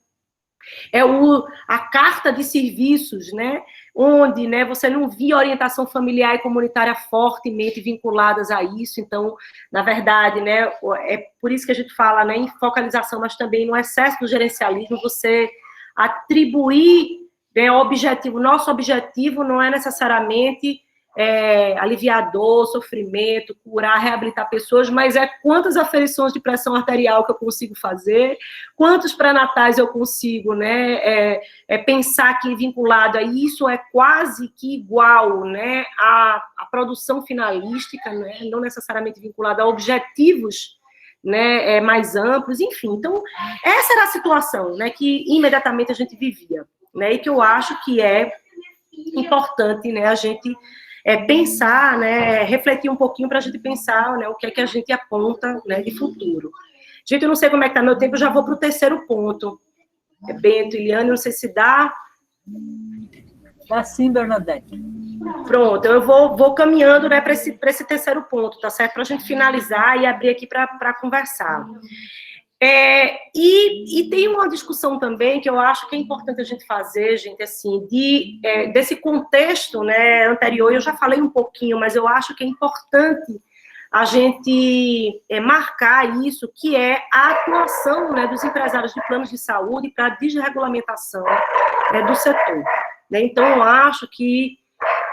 a carta de serviços, né, onde, né, você não via orientação familiar e comunitária fortemente vinculadas a isso. Então, na verdade, né, é por isso que a gente fala, né, em focalização, mas também no excesso do gerencialismo, você atribuir, né, objetivo. Nosso objetivo não é necessariamente aliviar dor, sofrimento, curar, reabilitar pessoas, mas é quantas aferições de pressão arterial que eu consigo fazer, quantos pré-natais eu consigo, né, pensar que vinculado a isso é quase que igual, né, à produção finalística, né, não necessariamente vinculado a objetivos, né, mais amplos, enfim. Então, essa era a situação, né, que imediatamente a gente vivia, né, e que eu acho que é importante, né, a gente pensar, né, refletir um pouquinho para a gente pensar, né, o que é que a gente aponta, né, de futuro. Gente, eu não sei como é que está meu tempo, eu já vou para o terceiro ponto. Bento, Eliane, não sei se dá. Dá sim, Bernadette. Pronto, eu vou caminhando, né, para esse terceiro ponto, tá certo? Para a gente finalizar e abrir aqui para conversar. E tem uma discussão também que eu acho que é importante a gente fazer, gente, assim, desse contexto, né, anterior. Eu já falei um pouquinho, mas eu acho que é importante a gente marcar isso, que é a atuação, né, dos empresários de planos de saúde para a desregulamentação, né, do setor. Né? Então, eu acho que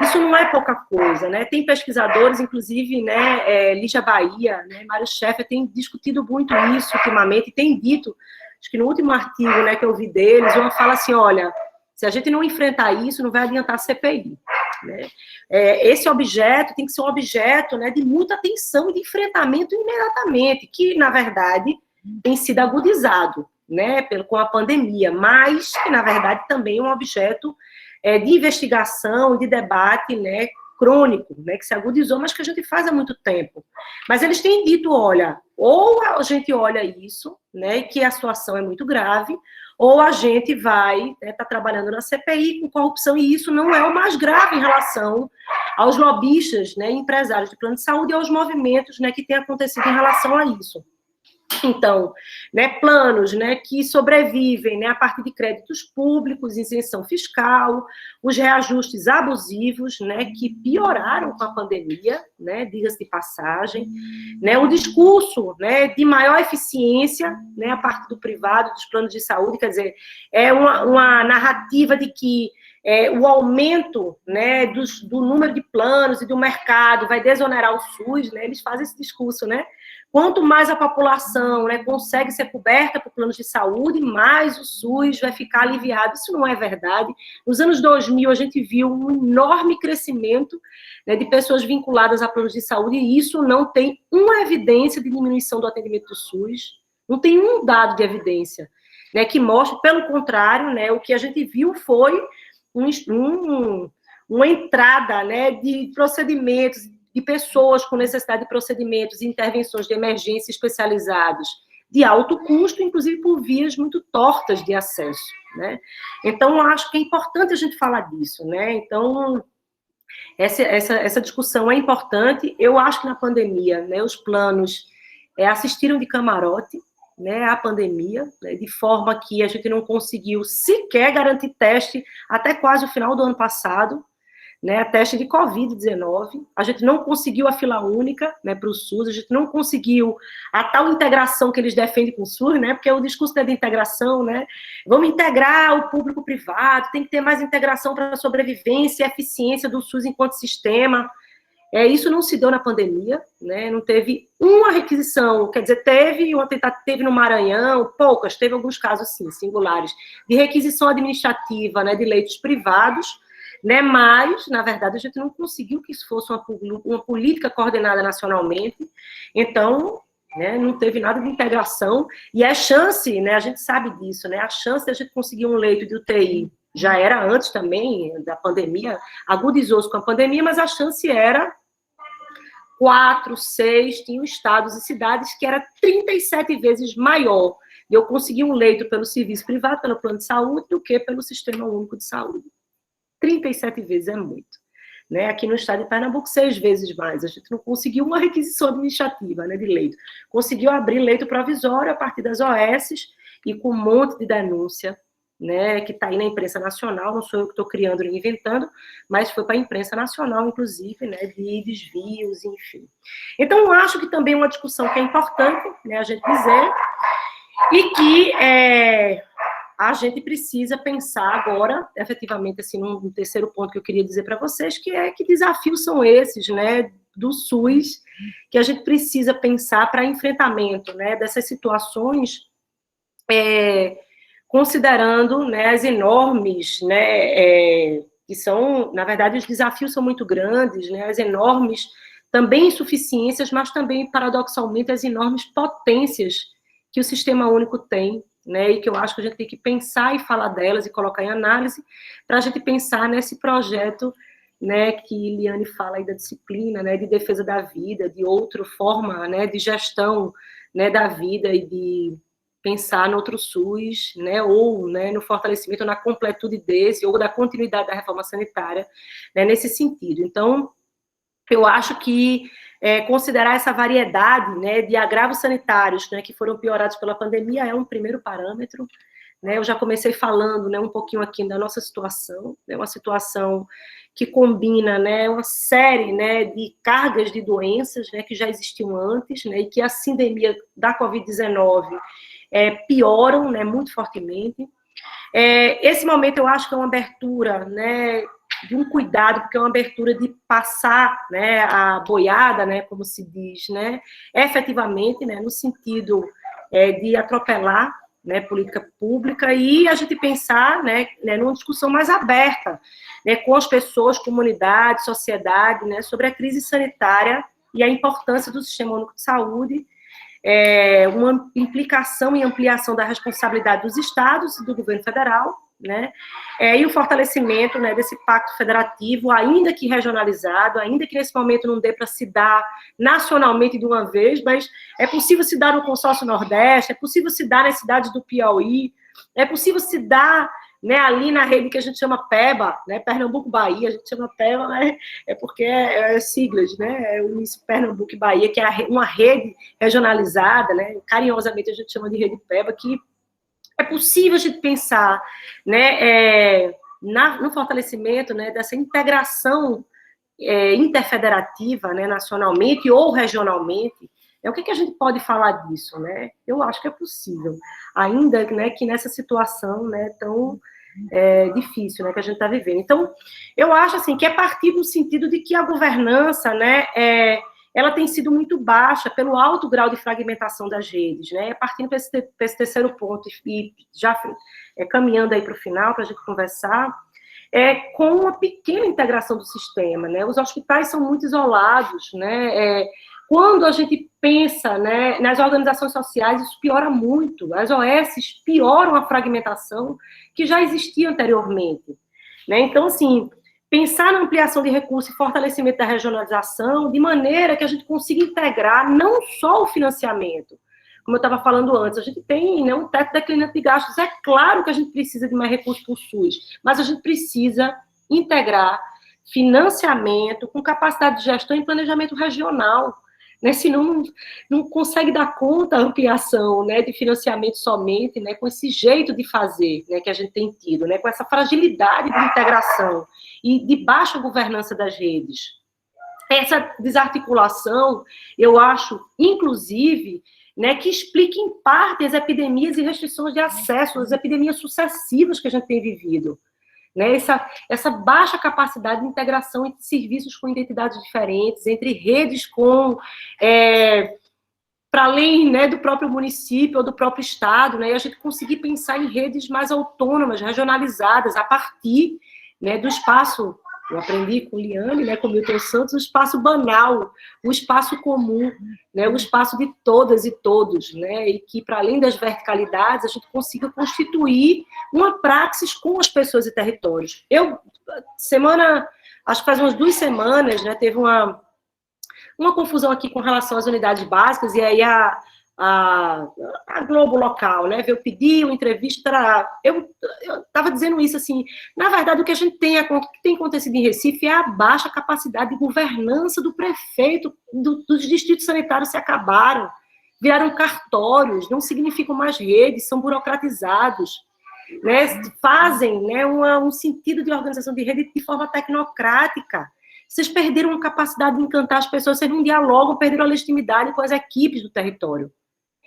isso não é pouca coisa, né? Tem pesquisadores, inclusive, né, Lígia Bahia, né, Mário Schaeffer, tem discutido muito isso ultimamente, e tem dito, acho que no último artigo, né, que eu vi deles, uma fala assim, olha, se a gente não enfrentar isso, não vai adiantar a CPI, né? Esse objeto tem que ser um objeto, né, de muita atenção e de enfrentamento imediatamente, que, na verdade, tem sido agudizado, né, com a pandemia, mas que, na verdade, também é um objeto de investigação, de debate, né, crônico, né, que se agudizou, mas que a gente faz há muito tempo. Mas eles têm dito, olha, ou a gente olha isso, né, que a situação é muito grave, ou a gente vai tá trabalhando na CPI com corrupção, e isso não é o mais grave em relação aos lobistas, né, empresários de plano de saúde e aos movimentos, né, que têm acontecido em relação a isso. Então, né, planos, né, que sobrevivem, né, a partir de créditos públicos, isenção fiscal, os reajustes abusivos, né, que pioraram com a pandemia, né, diga-se de passagem, né, o discurso, né, de maior eficiência, né, a partir do privado, dos planos de saúde, quer dizer, é uma narrativa de que o aumento, né, do número de planos e do mercado vai desonerar o SUS, né, eles fazem esse discurso, né, quanto mais a população, né, consegue ser coberta por planos de saúde, mais o SUS vai ficar aliviado. Isso não é verdade. Nos anos 2000, a gente viu um enorme crescimento, né, de pessoas vinculadas a planos de saúde, e isso não tem uma evidência de diminuição do atendimento do SUS, não tem um dado de evidência. né, que mostre, pelo contrário, né, o que a gente viu foi uma entrada, né, de procedimentos, de pessoas com necessidade de procedimentos e intervenções de emergência especializados de alto custo, inclusive por vias muito tortas de acesso, né? Então, acho que é importante a gente falar disso, né? Então, essa discussão é importante. Eu acho que na pandemia, né, os planos assistiram de camarote, né, à pandemia, né, de forma que a gente não conseguiu sequer garantir teste até quase o final do ano passado, né, teste de Covid-19, a gente não conseguiu a fila única, né, para o SUS, a gente não conseguiu a tal integração que eles defendem com o SUS, né, porque o discurso é de integração, né, vamos integrar o público-privado, tem que ter mais integração para a sobrevivência e eficiência do SUS enquanto sistema. Isso não se deu na pandemia, né, não teve uma requisição, quer dizer, teve uma tentativa no Maranhão, poucas, teve alguns casos, sim, singulares, de requisição administrativa, né, de leitos privados, né, mas, na verdade, a gente não conseguiu que isso fosse uma política coordenada nacionalmente, então, né, não teve nada de integração, e a chance, né, a gente sabe disso, né, a chance de a gente conseguir um leito de UTI já era antes também da pandemia, agudizou-se com a pandemia, mas a chance era 4, 6, tinham estados e cidades que era 37 vezes maior de eu conseguir um leito pelo serviço privado, pelo plano de saúde, do que pelo Sistema Único de Saúde. 37 vezes é muito. Né? Aqui no estado de Pernambuco, 6 vezes mais. A gente não conseguiu uma requisição administrativa, né, de leito. Conseguiu abrir leito provisório a partir das OS e com um monte de denúncia, né, que está aí na imprensa nacional, não sou eu que estou criando nem inventando, mas foi para a imprensa nacional, inclusive, né, de desvios, enfim. Então, eu acho que também é uma discussão que é importante, né, a gente dizer, e que a gente precisa pensar agora, efetivamente, assim, num terceiro ponto que eu queria dizer para vocês, que desafios são esses, né, do SUS, que a gente precisa pensar para enfrentamento, né, dessas situações, considerando, né, as enormes, né, que são, na verdade, os desafios são muito grandes, né, as enormes, também insuficiências, mas também, paradoxalmente, as enormes potências que o Sistema Único tem, né, e que eu acho que a gente tem que pensar e falar delas e colocar em análise, para a gente pensar nesse projeto, né, que Liane fala aí da disciplina, né, de defesa da vida, de outra forma, né, de gestão, né, da vida e de pensar no outro SUS, né, ou, né, no fortalecimento, na completude desse, ou da continuidade da reforma sanitária, né, nesse sentido. Então, eu acho que considerar essa variedade, né, de agravos sanitários, né, que foram piorados pela pandemia é um primeiro parâmetro, né. Eu já comecei falando, né, um pouquinho aqui da nossa situação, né, uma situação que combina, né, uma série, né, de cargas de doenças, né, que já existiam antes, né, e que a sindemia da Covid-19 pioram, né, muito fortemente. Esse momento eu acho que é uma abertura, né, de um cuidado, porque é uma abertura de passar, né, a boiada, né, como se diz, né, efetivamente, né, no sentido de atropelar, né, política pública, e a gente pensar, né, numa discussão mais aberta, né, com as pessoas, comunidade, sociedade, né, sobre a crise sanitária e a importância do Sistema Único de Saúde, uma implicação e ampliação da responsabilidade dos estados e do governo federal, né, e o fortalecimento, né, desse pacto federativo, ainda que regionalizado, ainda que nesse momento não dê para se dar nacionalmente de uma vez, mas é possível se dar no consórcio Nordeste, é possível se dar nas cidades do Piauí, é possível se dar, né, ali na rede que a gente chama PEBA, né, Pernambuco-Bahia, a gente chama PEBA, mas porque siglas, né, o município Pernambuco e Bahia, que é uma rede regionalizada, né, carinhosamente a gente chama de rede PEBA, que é possível a gente pensar, né, no fortalecimento, né, dessa integração interfederativa, né, nacionalmente ou regionalmente. O que a gente pode falar disso, né? Eu acho que é possível, ainda, né, que nessa situação, né, tão difícil, né, que a gente está vivendo. Então, eu acho assim que é partir do sentido de que a governança, né, ela tem sido muito baixa pelo alto grau de fragmentação das redes, né? Partindo para esse terceiro ponto e já caminhando aí para o final para a gente conversar, com uma pequena integração do sistema, né? Os hospitais são muito isolados, né? quando a gente pensa, né, nas organizações sociais, isso piora muito. As OS pioram a fragmentação que já existia anteriormente. Né? Então, assim, pensar na ampliação de recursos e fortalecimento da regionalização de maneira que a gente consiga integrar não só o financiamento, como eu estava falando antes, a gente tem, né, um teto declinante de gastos. É claro que a gente precisa de mais recursos para o SUS, mas a gente precisa integrar financiamento com capacidade de gestão e planejamento regional. Né, senão não consegue dar conta da ampliação, né, de financiamento somente, né, com esse jeito de fazer, né, que a gente tem tido, né, com essa fragilidade de integração e de baixa governança das redes. Essa desarticulação, eu acho, inclusive, né, que explica em parte as epidemias e restrições de acesso, as epidemias sucessivas que a gente tem vivido. Né, essa baixa capacidade de integração entre serviços com identidades diferentes, entre redes com, para além, né, do próprio município ou do próprio estado, né, e a gente conseguir pensar em redes mais autônomas, regionalizadas, a partir, né, do espaço, eu aprendi com Liane, né, com Milton Santos, o espaço banal, o espaço comum, né, o espaço de todas e todos, né, e que, para além das verticalidades, a gente consiga constituir uma praxis com as pessoas e territórios. Acho que faz umas 2 semanas, né, teve uma confusão aqui com relação às unidades básicas, e aí a Globo local, né, veio pedir uma entrevista, eu estava dizendo isso, assim, na verdade, o que a gente tem acontecido em Recife é a baixa capacidade de governança do prefeito, dos distritos sanitários se acabaram, viraram cartórios, não significam mais redes, são burocratizados, né, fazem, né, um sentido de organização de rede de forma tecnocrática. Vocês perderam a capacidade de encantar as pessoas, vocês não dialogam, perderam a legitimidade com as equipes do território.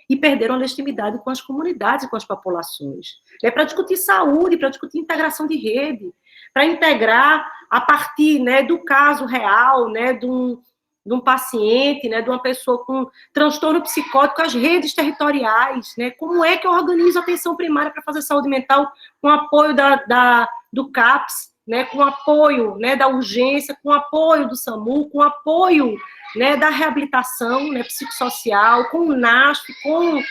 E perderam a legitimidade com as comunidades e com as populações. Né, para discutir saúde, para discutir integração de rede, para integrar a partir, né, do caso real, né, de um paciente, né, de uma pessoa com transtorno psicótico, as redes territoriais, né, como é que eu organizo a atenção primária para fazer saúde mental com apoio do CAPS, né, com apoio, né, da urgência, com apoio do SAMU, com apoio, né, da reabilitação, né, psicossocial, com o NASF, com,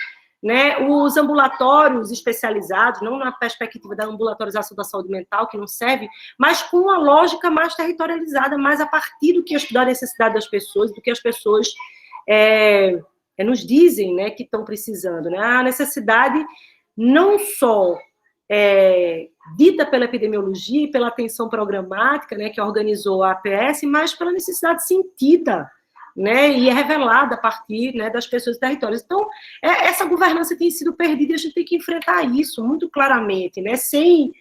né, os ambulatórios especializados, não na perspectiva da ambulatorização da saúde mental, que não serve, mas com uma lógica mais territorializada, mais a partir do que da necessidade das pessoas, do que as pessoas nos dizem, né, que estão precisando. Né? A necessidade não só dita pela epidemiologia e pela atenção programática, né, que organizou a APS, mas pela necessidade sentida, né, e é revelada a partir, né, das pessoas e territórios. Então, essa governança tem sido perdida e a gente tem que enfrentar isso muito claramente, né, sem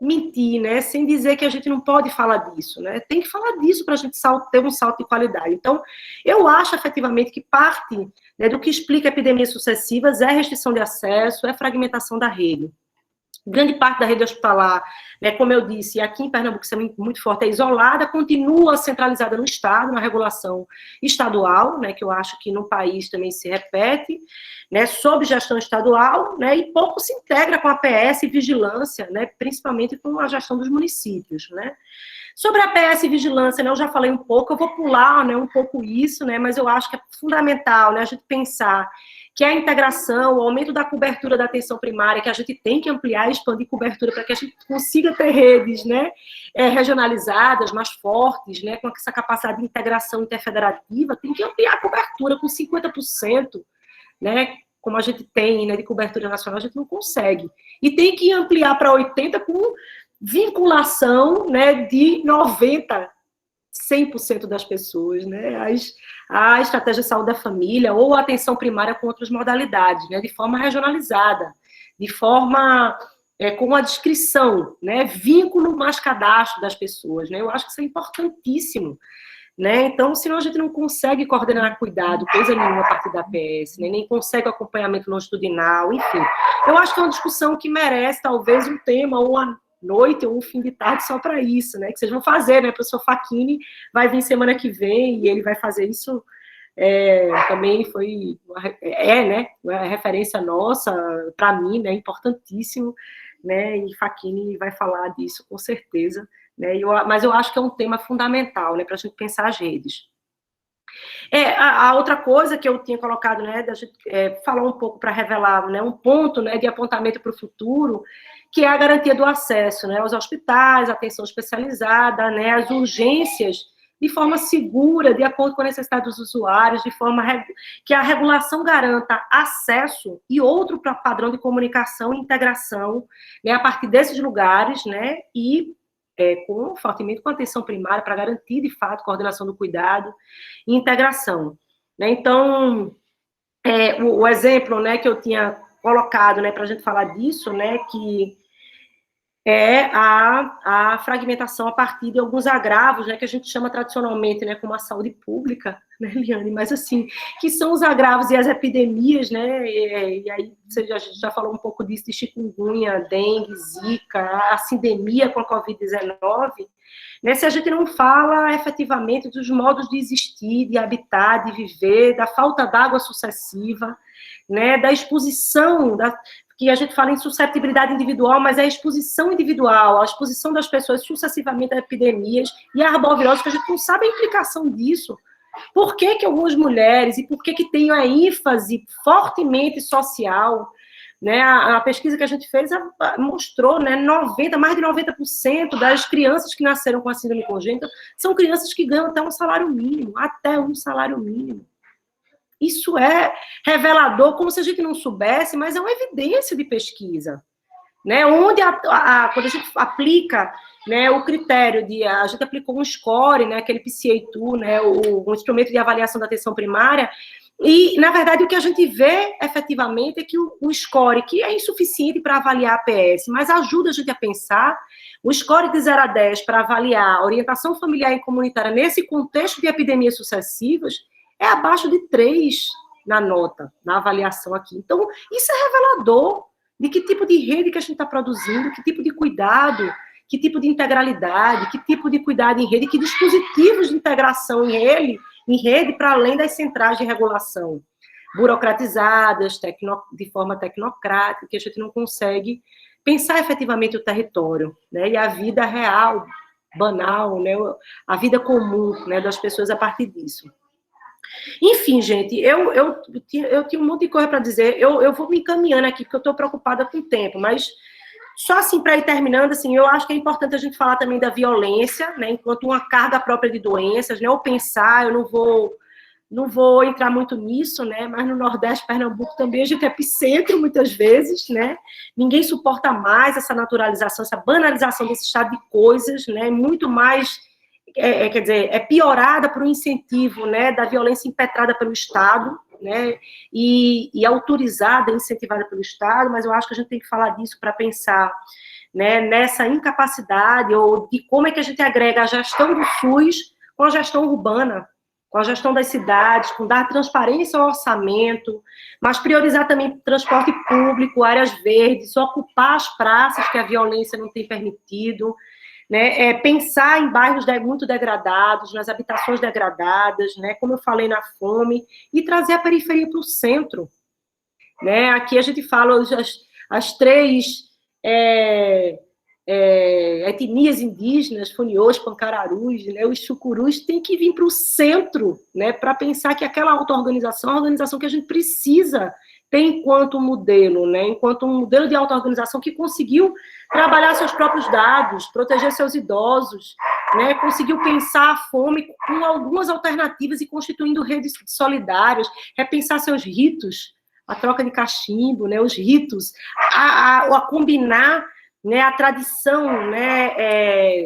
mentir, né, sem dizer que a gente não pode falar disso, né, tem que falar disso para a gente ter um salto de qualidade. Então, eu acho efetivamente que parte, né, do que explica epidemias sucessivas é restrição de acesso, é fragmentação da rede. Grande parte da rede hospitalar, né, como eu disse, aqui em Pernambuco isso é muito forte, é isolada, continua centralizada no Estado, na regulação estadual, né, que eu acho que no país também se repete, né, sob gestão estadual, né, e pouco se integra com a APS e vigilância, né, principalmente com a gestão dos municípios, né. Sobre a APS e vigilância, né, eu já falei um pouco, eu vou pular, né, um pouco isso, né, mas eu acho que é fundamental, né, a gente pensar que a integração, o aumento da cobertura da atenção primária, que a gente tem que ampliar e expandir cobertura para que a gente consiga ter redes, né, regionalizadas, mais fortes, né, com essa capacidade de integração interfederativa, tem que ampliar a cobertura com 50%, né, como a gente tem, né, de cobertura nacional, a gente não consegue. E tem que ampliar para 80% com vinculação, né, de 90%, 100% das pessoas, né, a estratégia de saúde da família ou a atenção primária com outras modalidades, né, de forma regionalizada, de forma com a descrição, né, vínculo mais cadastro das pessoas, né, eu acho que isso é importantíssimo, né, então, senão a gente não consegue coordenar cuidado, coisa nenhuma a partir da APS, né, nem consegue acompanhamento longitudinal, enfim, eu acho que é uma discussão que merece, talvez, um tema ou uma noite ou um fim de tarde só para isso, né, que vocês vão fazer, né, o professor Facchini vai vir semana que vem e ele vai fazer isso, também foi, né, uma referência nossa, para mim, né, importantíssimo, né, e Facchini vai falar disso com certeza, né, mas eu acho que é um tema fundamental, né, para a gente pensar as redes. A outra coisa que eu tinha colocado, né, da gente falar um pouco para revelar, né, um ponto, né, de apontamento para o futuro, que é a garantia do acesso, né, aos hospitais, atenção especializada, né, às urgências, de forma segura, de acordo com a necessidade dos usuários, de forma que a regulação garanta acesso e outro padrão de comunicação e integração, né, a partir desses lugares, né, e fortemente com atenção primária para garantir, de fato, coordenação do cuidado e integração. Né? Então, o exemplo, né, que eu tinha colocado, né, para a gente falar disso, né, que é a fragmentação a partir de alguns agravos, né, que a gente chama tradicionalmente, né, como a saúde pública, né, Liane, mas assim, que são os agravos e as epidemias, né, e aí você já falou um pouco disso, de chikungunya, dengue, zika, a sindemia com a Covid-19, né, se a gente não fala efetivamente dos modos de existir, de habitar, de viver, da falta d'água sucessiva, né, da exposição, que a gente fala em suscetibilidade individual, mas é a exposição individual, a exposição das pessoas sucessivamente a epidemias e a arbovirose, que a gente não sabe a implicação disso. Por que algumas mulheres, e por que tem a ênfase fortemente social, né? A pesquisa que a gente fez mostrou, né, mais de 90% das crianças que nasceram com a síndrome congênita são crianças que ganham até um salário mínimo. Isso é revelador, como se a gente não soubesse, mas é uma evidência de pesquisa. Né? Onde, quando a gente aplica, né, o critério a gente aplicou um score, né, aquele PCA2, né, o instrumento de avaliação da atenção primária, e, na verdade, o que a gente vê, efetivamente, é que o score, que é insuficiente para avaliar a APS, mas ajuda a gente a pensar, o score de 0 a 10 para avaliar a orientação familiar e comunitária nesse contexto de epidemias sucessivas, é abaixo de 3 na nota, na avaliação aqui. Então, isso é revelador de que tipo de rede que a gente está produzindo, que tipo de cuidado, que tipo de integralidade, que tipo de cuidado em rede, que dispositivos de integração em rede para além das centrais de regulação burocratizadas, de forma tecnocrática, que a gente não consegue pensar efetivamente o território, né, e a vida real, banal, né, a vida comum, né, das pessoas a partir disso. Enfim, gente, eu tinha um monte de coisa para dizer, eu vou me encaminhando aqui, porque eu estou preocupada com o tempo, mas só assim, para ir terminando, assim, eu acho que é importante a gente falar também da violência, né, enquanto uma carga própria de doenças, né, ou pensar, eu não vou entrar muito nisso, né, mas no Nordeste, Pernambuco também a gente é epicentro muitas vezes, né, ninguém suporta mais essa naturalização, essa banalização desse estado de coisas, né, muito mais... quer dizer, é piorada por um incentivo, né, da violência impetrada pelo Estado, né, e autorizada, incentivada pelo Estado, mas eu acho que a gente tem que falar disso para pensar, né, nessa incapacidade, ou de como é que a gente agrega a gestão do SUS com a gestão urbana, com a gestão das cidades, com dar transparência ao orçamento, mas priorizar também transporte público, áreas verdes, ocupar as praças que a violência não tem permitido, né, pensar em bairros muito degradados, nas habitações degradadas, né, como eu falei, na fome, e trazer a periferia para o centro. Né? Aqui a gente fala as 3 etnias indígenas, funiôs, pancararus, né, os chucurus, têm que vir para o centro, né, para pensar que aquela auto-organização é a organização que a gente precisa ter enquanto modelo, né, enquanto um modelo de auto-organização que conseguiu trabalhar seus próprios dados, proteger seus idosos, né, conseguiu pensar a fome com algumas alternativas e constituindo redes solidárias, repensar seus ritos, a troca de cachimbo, né, os ritos, a combinar, né, a tradição, né,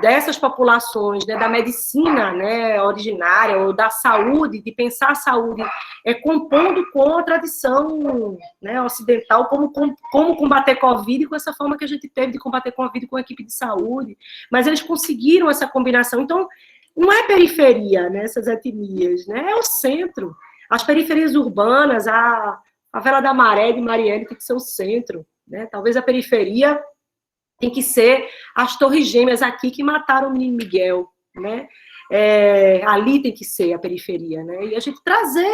dessas populações, né, da medicina, né, originária, ou da saúde, de pensar a saúde compondo com a tradição, né, ocidental, como combater Covid, com essa forma que a gente teve de combater Covid com a equipe de saúde, mas eles conseguiram essa combinação. Então, não é periferia, né, essas etnias, né, é o centro. As periferias urbanas, a Vela da Maré de Marielle tem que ser o centro. Né? Talvez a periferia tem que ser as Torres Gêmeas aqui que mataram o menino Miguel, né? Ali tem que ser a periferia, né? E a gente trazer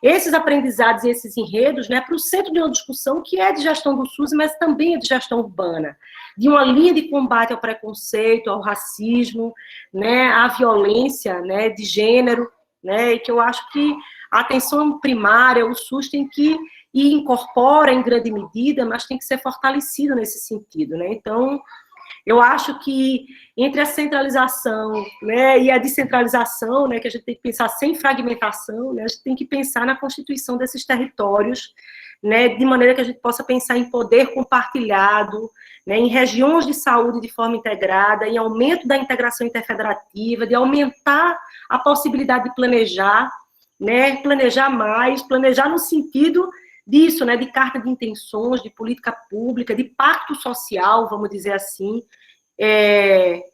esses aprendizados e esses enredos, né, para o centro de uma discussão que é de gestão do SUS, mas também é de gestão urbana, de uma linha de combate ao preconceito, ao racismo, né, à violência, né, de gênero, né, e que eu acho que a atenção primária, o SUS tem que e incorpora em grande medida, mas tem que ser fortalecido nesse sentido, né? Então, eu acho que entre a centralização, né, e a descentralização, né, que a gente tem que pensar sem fragmentação, né, a gente tem que pensar na constituição desses territórios, né, de maneira que a gente possa pensar em poder compartilhado, né, em regiões de saúde de forma integrada, em aumento da integração interfederativa, de aumentar a possibilidade de planejar, né, planejar mais, planejar no sentido disso, né, de carta de intenções, de política pública, de pacto social, vamos dizer assim,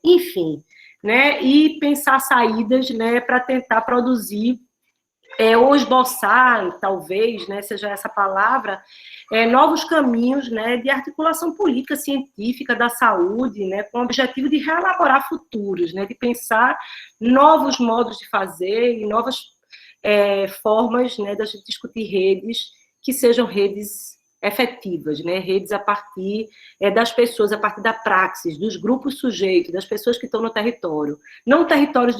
enfim, né, e pensar saídas, né, para tentar produzir, ou esboçar, talvez, né, seja essa palavra, novos caminhos, né, de articulação política científica da saúde, né, com o objetivo de reelaborar futuros, né, de pensar novos modos de fazer e novas formas, né, da gente discutir redes que sejam redes efetivas, né? Redes a partir das pessoas, a partir da praxis, dos grupos sujeitos, das pessoas que estão no território. Não territórios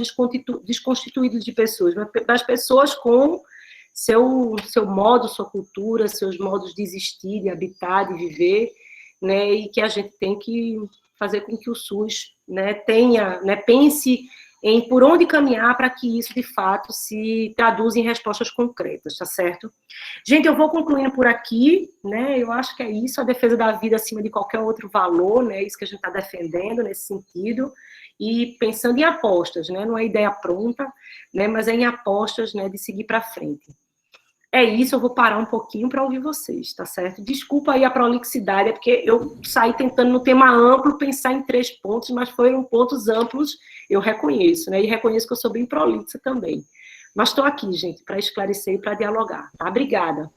desconstituídos de pessoas, mas das pessoas com seu modo, sua cultura, seus modos de existir, de habitar, de viver, né? E que a gente tem que fazer com que o SUS, né, tenha, né, pense em por onde caminhar para que isso, de fato, se traduza em respostas concretas, tá certo? Gente, eu vou concluindo por aqui, né, eu acho que é isso, a defesa da vida acima de qualquer outro valor, né, isso que a gente está defendendo nesse sentido, e pensando em apostas, né, não é ideia pronta, né, mas é em apostas, né, de seguir para frente. É isso, eu vou parar um pouquinho para ouvir vocês, tá certo? Desculpa aí a prolixidade, é porque eu saí tentando no tema amplo pensar em 3 pontos, mas foram pontos amplos, eu reconheço, né? E reconheço que eu sou bem prolixa também. Mas estou aqui, gente, para esclarecer e para dialogar, tá? Obrigada.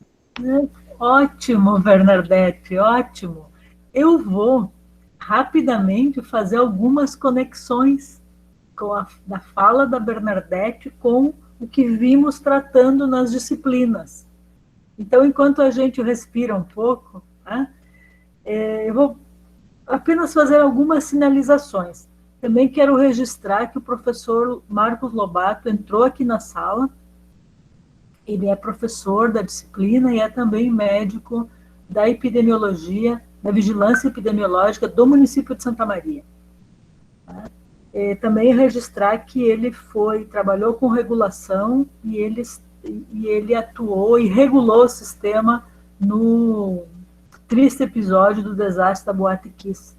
Ótimo, Bernadette, ótimo. Eu vou rapidamente fazer algumas conexões da fala da Bernadette com o que vimos tratando nas disciplinas. Então, enquanto a gente respira um pouco, né, eu vou apenas fazer algumas sinalizações. Também quero registrar que o professor Marcos Lobato entrou aqui na sala. Ele é professor da disciplina e é também médico da epidemiologia, da vigilância epidemiológica do município de Santa Maria. Também registrar que ele trabalhou com regulação e ele atuou e regulou o sistema no triste episódio do desastre da Boate Kiss.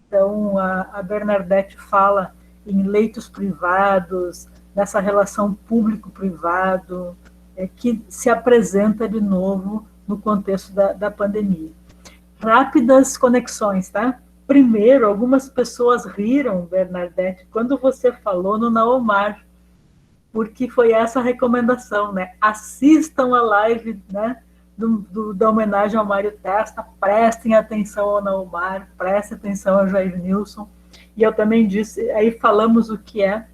Então, a Bernadette fala em leitos privados, nessa relação público-privado, que se apresenta de novo no contexto da pandemia. Rápidas conexões, tá? Primeiro, algumas pessoas riram, Bernadette, quando você falou no Naomar, porque foi essa a recomendação, né? Assistam a live, né, da homenagem ao Mário Testa, prestem atenção ao Naomar, prestem atenção ao Jair Nilson. E eu também disse, aí falamos o que é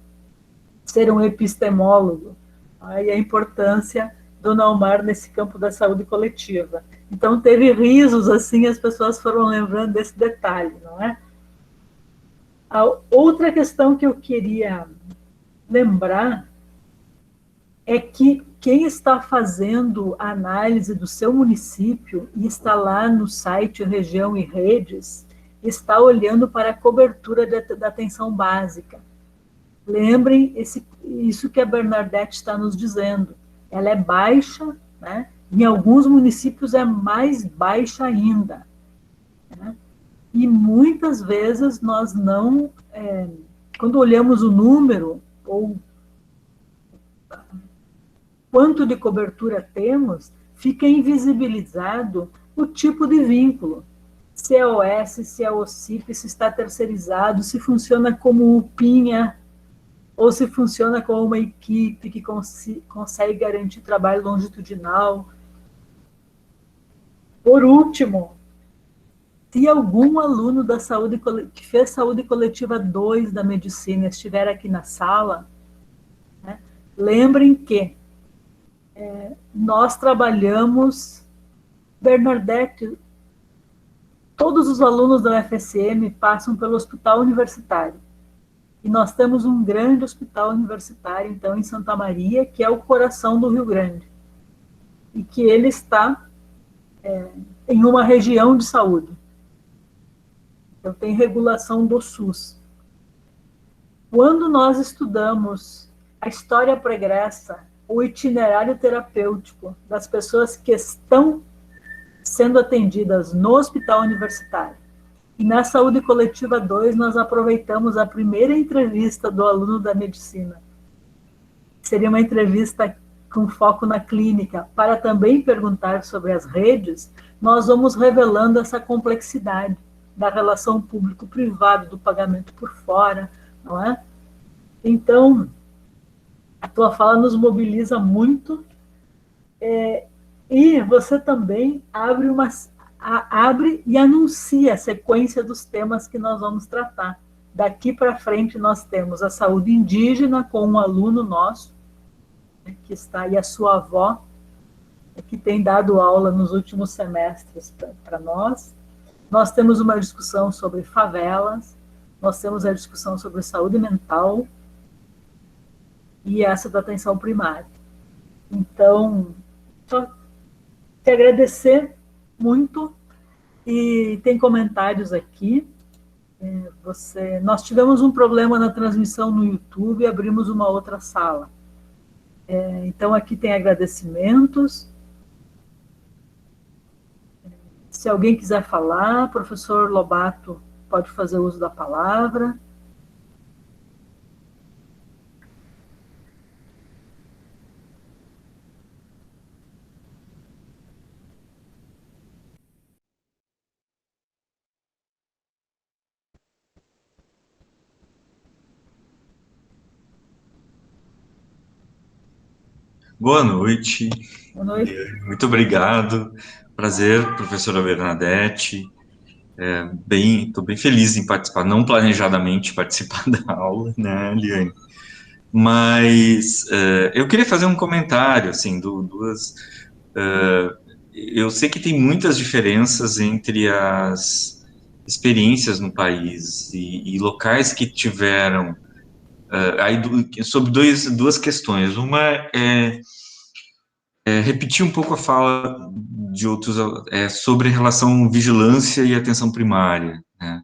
ser um epistemólogo, e a importância do Naomar nesse campo da saúde coletiva. Então, teve risos, assim, as pessoas foram lembrando desse detalhe, não é? A outra questão que eu queria lembrar é que quem está fazendo a análise do seu município e está lá no site Região e Redes, está olhando para a cobertura da atenção básica. Lembrem isso que a Bernadette está nos dizendo. Ela é baixa, né? Em alguns municípios é mais baixa ainda, né? E muitas vezes nós não, quando olhamos o número, ou quanto de cobertura temos, fica invisibilizado o tipo de vínculo. Se é OS, se é OCIP, se está terceirizado, se funciona como UPinha, ou se funciona como uma equipe que consegue garantir trabalho longitudinal. Por último, se algum aluno da saúde que fez saúde coletiva 2 da medicina estiver aqui na sala, né, lembrem que nós trabalhamos, Bernadette, todos os alunos da UFSM passam pelo hospital universitário. E nós temos um grande hospital universitário, então, em Santa Maria, que é o coração do Rio Grande. E que ele está em uma região de saúde. Então, tem regulação do SUS. Quando nós estudamos a história pregressa, o itinerário terapêutico das pessoas que estão sendo atendidas no hospital universitário, e na Saúde Coletiva 2, nós aproveitamos a primeira entrevista do aluno da medicina. Seria uma entrevista com foco na clínica, para também perguntar sobre as redes, nós vamos revelando essa complexidade da relação público-privado, do pagamento por fora, não é? Então, a tua fala nos mobiliza muito, e você também abre e anuncia a sequência dos temas que nós vamos tratar. Daqui para frente, nós temos a saúde indígena com um aluno nosso, que está aí, a sua avó, que tem dado aula nos últimos semestres para nós. Nós temos uma discussão sobre favelas, nós temos a discussão sobre saúde mental e essa da atenção primária. Então, só te agradecer muito, e tem comentários aqui. Nós tivemos um problema na transmissão no YouTube e abrimos uma outra sala. Então, aqui tem agradecimentos. Se alguém quiser falar, professor Lobato pode fazer uso da palavra. Boa noite. Boa noite. Muito obrigado. Prazer, professora Bernadette. Estou bem feliz em participar, não planejadamente participar da aula, né, Liane? Mas eu queria fazer um comentário, assim, eu sei que tem muitas diferenças entre as experiências no país e locais que tiveram sobre duas questões. Uma é repetir um pouco a fala de outros sobre a relação vigilância e atenção primária, né?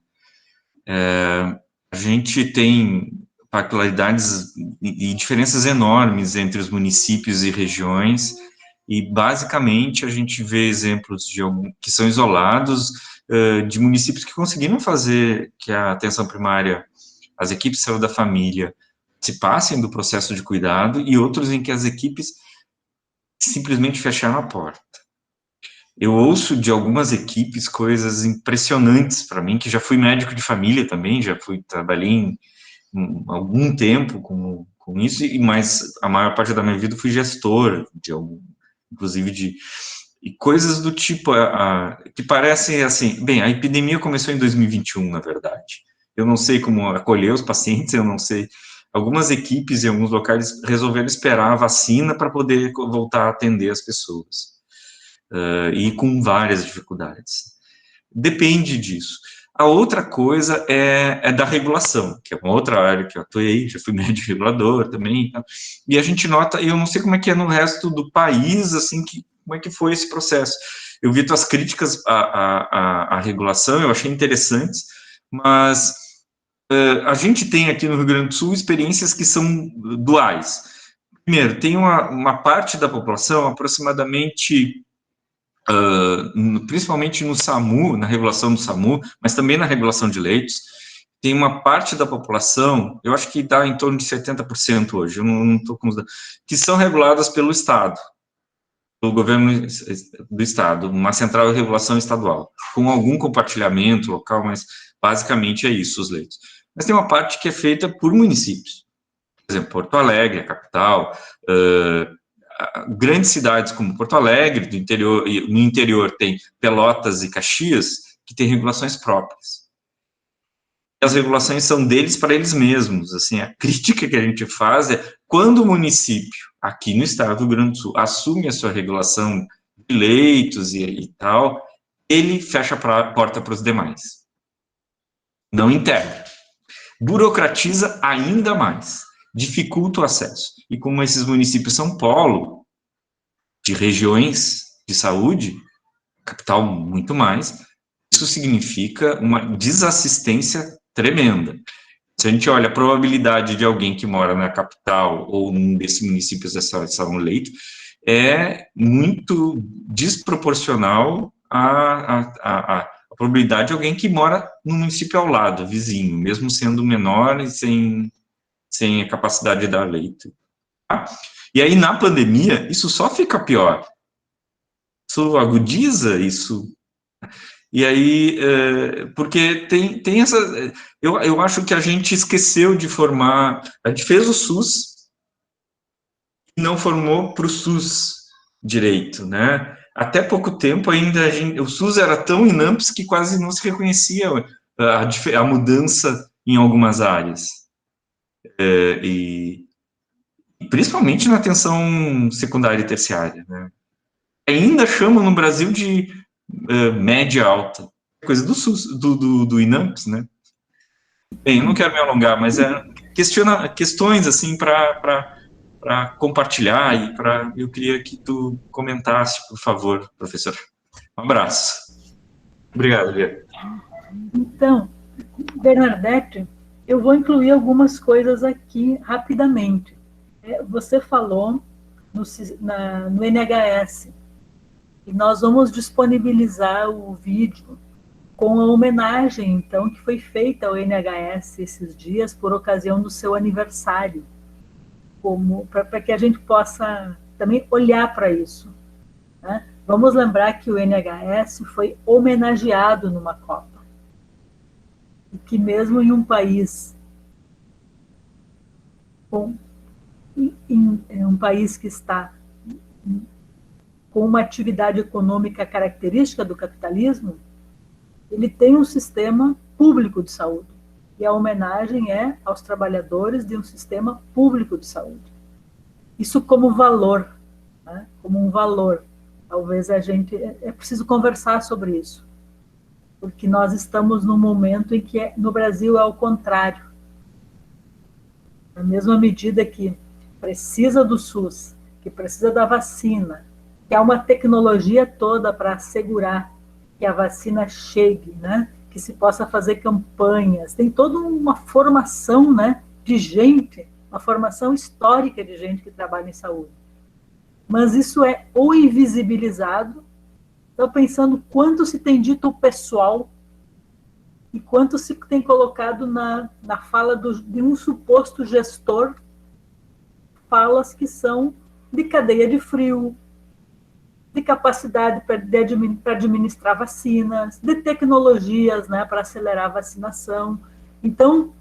A gente tem particularidades e diferenças enormes entre os municípios e regiões, e basicamente a gente vê exemplos que são isolados, de municípios que conseguiram fazer que a atenção primária, as equipes de saúde da família, participassem do processo de cuidado, e outros em que as equipes simplesmente fecharam a porta. Eu ouço de algumas equipes coisas impressionantes para mim, que já fui médico de família também, trabalhei algum tempo com isso, mas a maior parte da minha vida fui gestor, inclusive e coisas do tipo, que parecem assim, bem, a epidemia começou em 2021, na verdade. Eu não sei como acolher os pacientes, eu não sei. Algumas equipes em alguns locais resolveram esperar a vacina para poder voltar a atender as pessoas. E com várias dificuldades. Depende disso. A outra coisa é da regulação, que é uma outra área que eu atuei, já fui médico regulador também, e a gente nota, eu não sei como é que é no resto do país, assim, como é que foi esse processo. Eu vi tuas críticas à regulação, eu achei interessantes, mas a gente tem aqui no Rio Grande do Sul experiências que são duais. Primeiro, tem uma parte da população, aproximadamente, principalmente no SAMU, na regulação do SAMU, mas também na regulação de leitos, tem uma parte da população, eu acho que dá em torno de 70% hoje, eu não estou com os dados, que são reguladas pelo Estado, pelo governo do Estado, uma central de regulação estadual, com algum compartilhamento local, mas basicamente é isso, os leitos. Mas tem uma parte que é feita por municípios, por exemplo, Porto Alegre, a capital, grandes cidades como Porto Alegre, no interior tem Pelotas e Caxias, que têm regulações próprias. As regulações são deles para eles mesmos, assim, a crítica que a gente faz é, quando o município, aqui no estado do Rio Grande do Sul, assume a sua regulação de leitos e tal, ele fecha a porta para os demais. Não integra. Burocratiza ainda mais, dificulta o acesso. E como esses municípios são polo de regiões de saúde, capital muito mais, isso significa uma desassistência tremenda. Se a gente olha a probabilidade de alguém que mora na capital ou num desses municípios acessar um leito, é muito desproporcional à probabilidade de alguém que mora no município ao lado, vizinho, mesmo sendo menor e sem a capacidade de dar leito. E aí, na pandemia, isso só fica pior. Isso agudiza isso. E aí, porque tem essa... Eu acho que a gente esqueceu de formar... A gente fez o SUS e não formou para o SUS direito, né? Até pouco tempo ainda, o SUS era tão inampes que quase não se reconhecia a mudança em algumas áreas. E principalmente na atenção secundária e terciária, né? Ainda chamam no Brasil de média alta, coisa do SUS, do INAMPS, né? Bem, eu não quero me alongar, mas questões assim para compartilhar e eu queria que tu comentasse, por favor, professor. Um abraço. Obrigado, Lia. Então, Bernadette, eu vou incluir algumas coisas aqui rapidamente. Você falou no NHS, e nós vamos disponibilizar o vídeo com a homenagem, então, que foi feita ao NHS esses dias por ocasião do seu aniversário, para que a gente possa também olhar para isso, né? Vamos lembrar que o NHS foi homenageado numa Copa, e que mesmo em um país um país que está com uma atividade econômica característica do capitalismo, ele tem um sistema público de saúde. E a homenagem é aos trabalhadores de um sistema público de saúde. Isso como valor, né? Como um valor. Talvez a gente... É preciso conversar sobre isso. Porque nós estamos num momento em que no Brasil é ao contrário. Na mesma medida que precisa do SUS, que precisa da vacina, que há uma tecnologia toda para assegurar que a vacina chegue, né? Que se possa fazer campanhas. Tem toda uma formação, né, de gente, uma formação histórica de gente que trabalha em saúde. Mas isso é ou invisibilizado, estou pensando quanto se tem dito o pessoal e quanto se tem colocado na fala de um suposto gestor, falas que são de cadeia de frio, de capacidade para administrar vacinas, de tecnologias, né, para acelerar a vacinação. Então,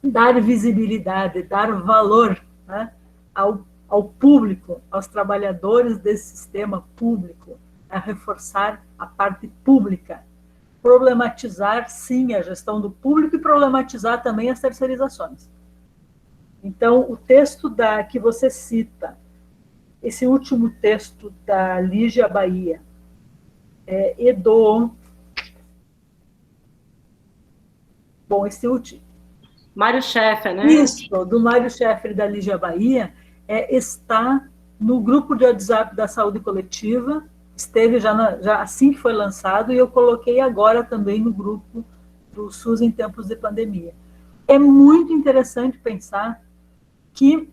dar visibilidade, dar valor, né, ao público, aos trabalhadores desse sistema público, a reforçar a parte pública, problematizar, sim, a gestão do público e problematizar também as terceirizações. Então, o texto que você cita, esse último texto da Lígia Bahia, esse último... Mário Schaeffer, né? Isso, do Mário Schaeffer e da Lígia Bahia, está no grupo de WhatsApp da Saúde Coletiva, esteve já assim que foi lançado, e eu coloquei agora também no grupo do SUS em tempos de pandemia. É muito interessante pensar que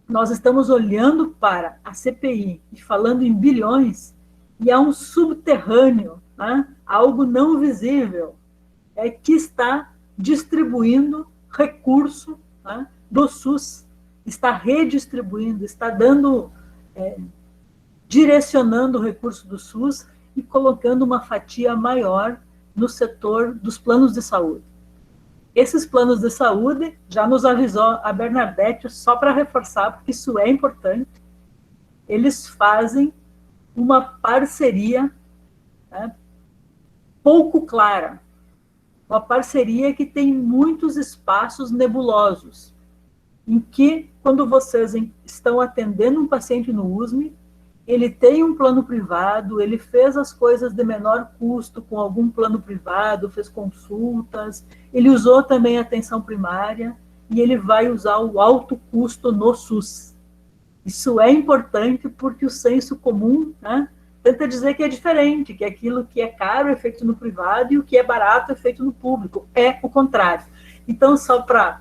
nós estamos olhando para a CPI e falando em bilhões, e há um subterrâneo, né, algo não visível, que está distribuindo recurso, né, do SUS, está redistribuindo, está direcionando o recurso do SUS e colocando uma fatia maior no setor dos planos de saúde. Esses planos de saúde, já nos avisou a Bernadette, só para reforçar, porque isso é importante, eles fazem uma parceria, né, pouco clara, uma parceria que tem muitos espaços nebulosos, em que, quando vocês estão atendendo um paciente no USME, ele tem um plano privado, ele fez as coisas de menor custo com algum plano privado, fez consultas, ele usou também a atenção primária e ele vai usar o alto custo no SUS. Isso é importante porque o senso comum, né, tenta dizer que é diferente, que aquilo que é caro é feito no privado e o que é barato é feito no público. É o contrário. Então, só para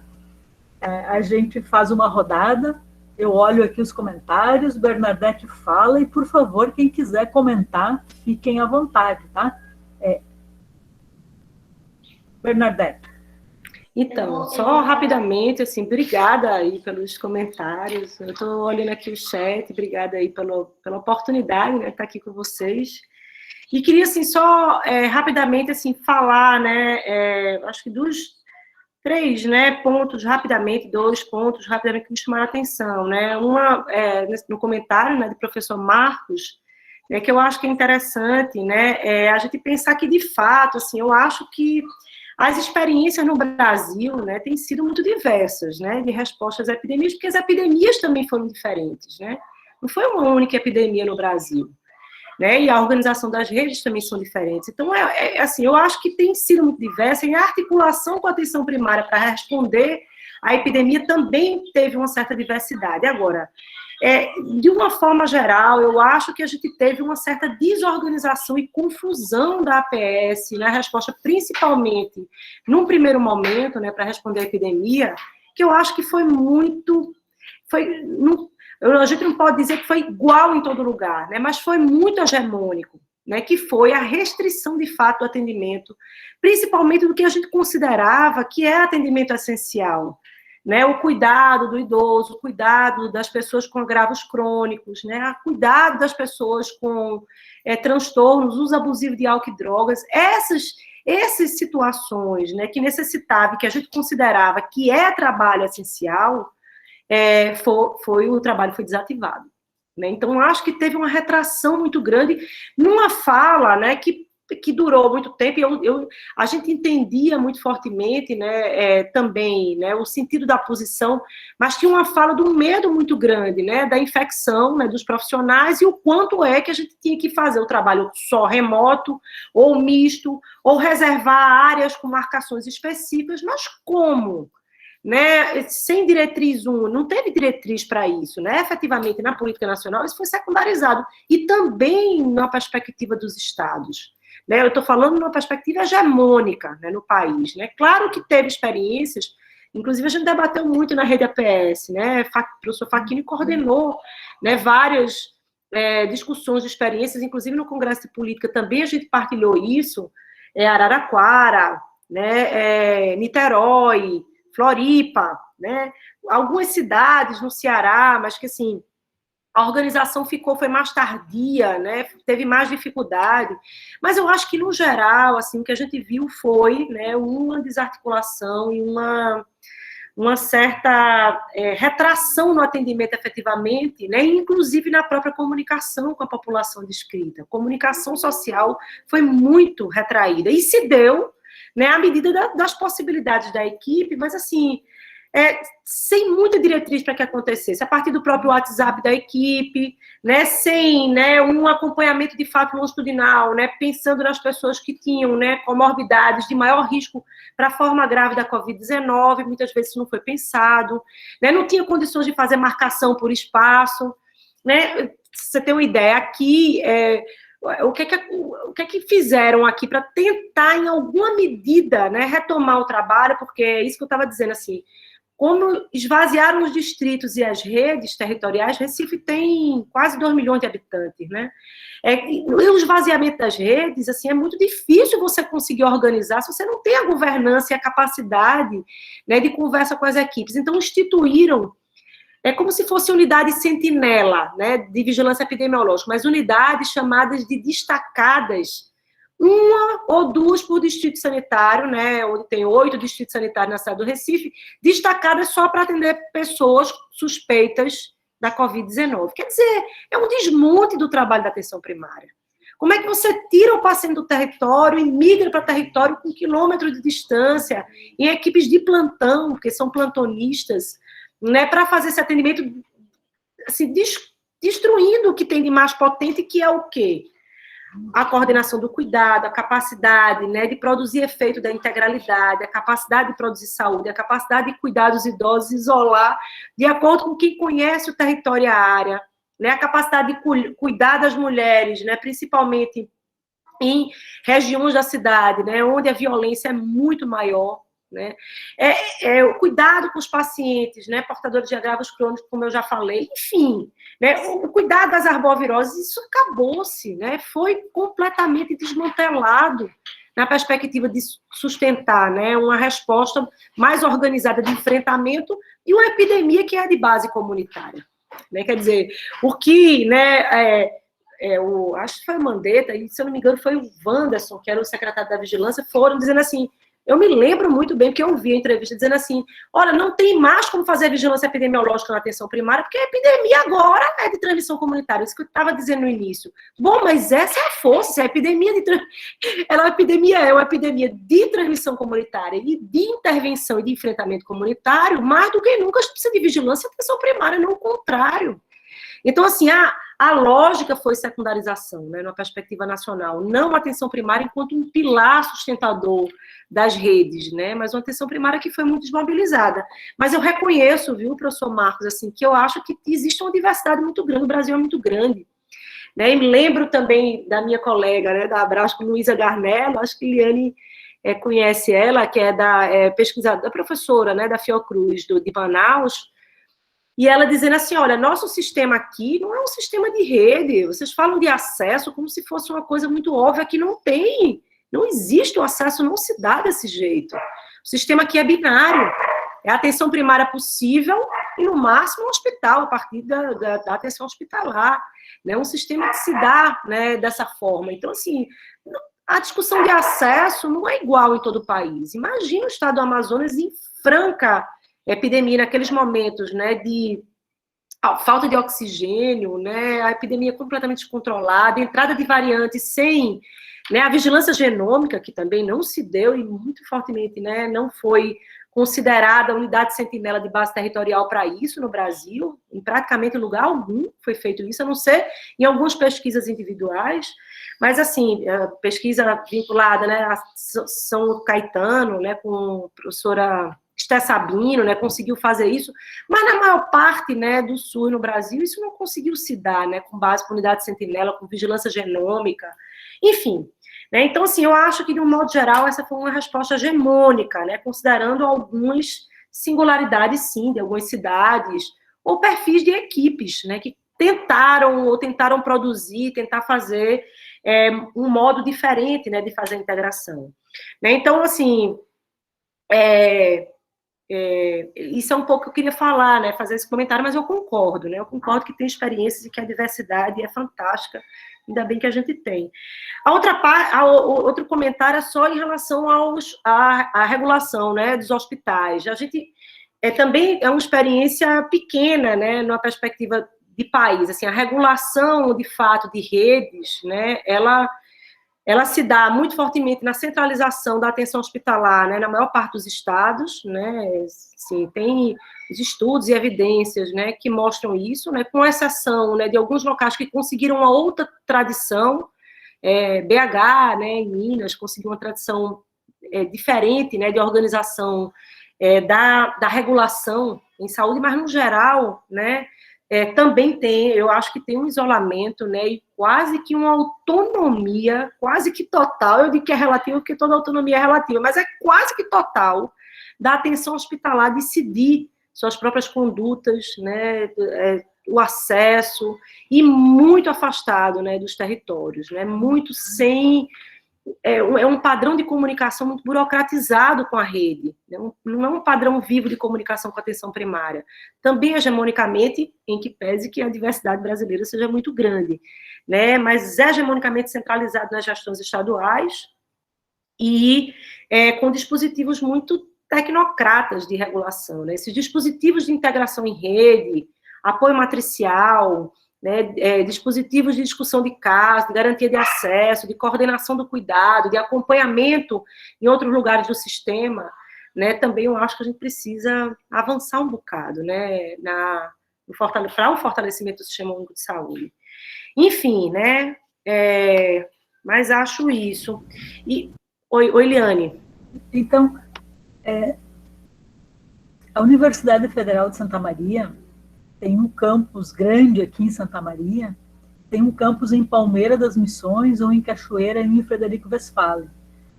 a gente faz uma rodada, eu olho aqui os comentários, Bernadette fala, e, por favor, quem quiser comentar, fiquem à vontade, tá? Bernadette. Então, só rapidamente, assim, obrigada aí pelos comentários. Eu estou olhando aqui o chat, obrigada aí pela oportunidade, né, de estar aqui com vocês. E queria, assim, só rapidamente, assim, falar, né, acho que dos 3, né, pontos rapidamente, 2 pontos rapidamente que me chamaram a atenção, né, uma, no comentário, né, do professor Marcos, que eu acho que é interessante, né, a gente pensar que, de fato, assim, eu acho que as experiências no Brasil, né, têm sido muito diversas, né, de respostas às epidemias, porque as epidemias também foram diferentes, né, não foi uma única epidemia no Brasil, né, e a organização das redes também são diferentes. Então, assim, eu acho que tem sido muito diversa, e a articulação com a atenção primária para responder à epidemia também teve uma certa diversidade. Agora, de uma forma geral, eu acho que a gente teve uma certa desorganização e confusão da APS na resposta, principalmente num primeiro momento, né, para responder à epidemia, que eu acho que foi muito... a gente não pode dizer que foi igual em todo lugar, né, mas foi muito hegemônico, né, que foi a restrição, de fato, do atendimento, principalmente do que a gente considerava que é atendimento essencial, né, o cuidado do idoso, o cuidado das pessoas com agravos crônicos, né, o cuidado das pessoas com transtornos, uso abusivo de álcool e drogas, essas situações, né, que necessitavam, que a gente considerava que é trabalho essencial, o trabalho foi desativado, né? Então, acho que teve uma retração muito grande numa fala, né, que durou muito tempo, e a gente entendia muito fortemente, né, também, né, o sentido da posição, mas tinha uma fala de um medo muito grande, né, da infecção, né, dos profissionais, e o quanto é que a gente tinha que fazer o trabalho só remoto, ou misto, ou reservar áreas com marcações específicas, mas como? Né, sem diretriz não teve diretriz para isso, né? Efetivamente, na política nacional, isso foi secundarizado, e também na perspectiva dos estados. Né? Eu estou falando numa perspectiva hegemônica, né, no país. Né? Claro que teve experiências, inclusive a gente debateu muito na rede APS, né? O professor Facchini coordenou, né, várias discussões de experiências, inclusive no Congresso de Política também a gente partilhou isso, Araraquara, né, Niterói, Floripa, né, algumas cidades no Ceará, mas que, assim, a organização foi mais tardia, né, teve mais dificuldade, mas eu acho que, no geral, assim, o que a gente viu foi, né, uma desarticulação e uma certa retração no atendimento efetivamente, né, inclusive na própria comunicação com a população descrita. A comunicação social foi muito retraída, e se deu, né, à medida das possibilidades da equipe, mas, assim, sem muita diretriz para que acontecesse, a partir do próprio WhatsApp da equipe, né, sem, né, um acompanhamento de fato longitudinal, né, pensando nas pessoas que tinham, né, comorbidades de maior risco para a forma grave da Covid-19, muitas vezes isso não foi pensado, né, não tinha condições de fazer marcação por espaço, né, você tem uma ideia, aqui, o que é que fizeram aqui para tentar, em alguma medida, né, retomar o trabalho, porque é isso que eu estava dizendo, assim, como esvaziaram os distritos e as redes territoriais, Recife tem quase 2 milhões de habitantes, né? E o esvaziamento das redes, assim, é muito difícil você conseguir organizar se você não tem a governança e a capacidade, né, de conversa com as equipes. Então, instituíram, como se fosse unidade sentinela, né, de vigilância epidemiológica, mas unidades chamadas de destacadas, 1 ou 2 por distrito sanitário, né, onde tem 8 distritos sanitários na cidade do Recife, destacadas só para atender pessoas suspeitas da Covid-19. Quer dizer, é um desmonte do trabalho da atenção primária. Como é que você tira o paciente do território e migra para território com quilômetros de distância, em equipes de plantão, porque são plantonistas, né, para fazer esse atendimento, assim, destruindo o que tem de mais potente, que é o quê? A coordenação do cuidado, a capacidade, né, de produzir efeito da integralidade, a capacidade de produzir saúde, a capacidade de cuidar dos idosos, isolar, de acordo com quem conhece o território e a área, né, a capacidade de cuidar das mulheres, né, principalmente em regiões da cidade, né, onde a violência é muito maior, né, o cuidado com os pacientes, né, portadores de agravos crônicos, como eu já falei, enfim, né, o cuidado das arboviroses, isso acabou-se, né, foi completamente desmantelado na perspectiva de sustentar, né, uma resposta mais organizada de enfrentamento e uma epidemia que é de base comunitária, né, quer dizer, o que, né, acho que foi o Mandetta, e se eu não me engano foi o Wanderson, que era o secretário da Vigilância, foram dizendo assim, eu me lembro muito bem, porque eu ouvi a entrevista dizendo assim, olha, não tem mais como fazer vigilância epidemiológica na atenção primária, porque a epidemia agora é de transmissão comunitária, isso que eu estava dizendo no início. Bom, mas essa é a força, a epidemia é uma epidemia de transmissão comunitária e de intervenção e de enfrentamento comunitário, mais do que nunca a gente precisa de vigilância e atenção primária, não o contrário. Então, assim, a lógica foi secundarização, né, numa perspectiva nacional, não a atenção primária enquanto um pilar sustentador das redes, né, mas uma atenção primária que foi muito desmobilizada. Mas eu reconheço, viu, professor Marcos, assim, que eu acho que existe uma diversidade muito grande, o Brasil é muito grande, né, e me lembro também da minha colega, né, da Abrasco, Luísa Garnello, acho que Liane conhece ela, que é da pesquisadora, da professora, né, da Fiocruz, de Manaus, e ela dizendo assim, olha, nosso sistema aqui não é um sistema de rede, vocês falam de acesso como se fosse uma coisa muito óbvia, que não tem, não existe, o acesso não se dá desse jeito. O sistema aqui é binário, é a atenção primária possível e, no máximo, um hospital, a partir da atenção hospitalar, né? Um sistema que se dá, né, dessa forma. Então, assim, a discussão de acesso não é igual em todo o país. Imagina o estado do Amazonas em franca epidemia, naqueles momentos, né, de falta de oxigênio, né, a epidemia completamente descontrolada, entrada de variantes sem, né, a vigilância genômica, que também não se deu e muito fortemente, né, não foi considerada a unidade sentinela de base territorial para isso no Brasil, em praticamente lugar algum foi feito isso, a não ser em algumas pesquisas individuais, mas, assim, a pesquisa vinculada, né, a São Caetano, né, com a professora Esté Sabino, né, conseguiu fazer isso, mas na maior parte, né, do SUS no Brasil, isso não conseguiu se dar, né, com base com unidade sentinela, com vigilância genômica, enfim. Né, então, assim, eu acho que, de um modo geral, essa foi uma resposta hegemônica, né, considerando algumas singularidades, sim, de algumas cidades, ou perfis de equipes, né, que tentaram produzir, tentar fazer um modo diferente, né, de fazer a integração. Né, então, assim, isso é um pouco que eu queria falar, né, fazer esse comentário, mas eu concordo, né, eu concordo que tem experiências e que a diversidade é fantástica, ainda bem que a gente tem. Outro comentário é só em relação à regulação, né, dos hospitais. A gente também é uma experiência pequena, né, numa perspectiva de país, assim, a regulação, de fato, de redes, né, ela se dá muito fortemente na centralização da atenção hospitalar, né, na maior parte dos estados, né, assim, tem os estudos e evidências, né, que mostram isso, né, com exceção, né, de alguns locais que conseguiram uma outra tradição, BH, né, em Minas, conseguiu uma tradição diferente, né, de organização da regulação em saúde, mas, no geral, né, também eu acho que tem um isolamento, né, e quase que uma autonomia, quase que total, eu digo que é relativo, porque toda autonomia é relativa, mas é quase que total, da atenção hospitalar decidir suas próprias condutas, né, o acesso, e muito afastado, né, dos territórios, né, muito sem... É um padrão de comunicação muito burocratizado com a rede, né? Não é um padrão vivo de comunicação com a atenção primária. Também, hegemonicamente, em que pese que a diversidade brasileira seja muito grande, né? Mas é hegemonicamente centralizado nas gestões estaduais e com dispositivos muito tecnocratas de regulação, né? Esses dispositivos de integração em rede, apoio matricial, né, dispositivos de discussão de casos, de garantia de acesso, de coordenação do cuidado, de acompanhamento em outros lugares do sistema, né, também eu acho que a gente precisa avançar um bocado, né, para o fortalecimento do Sistema Único de Saúde. Enfim, né? Mas acho isso. Oi, Liane. Então, a Universidade Federal de Santa Maria tem um campus grande aqui em Santa Maria, tem um campus em Palmeira das Missões ou em Cachoeira, em Frederico Westphalen.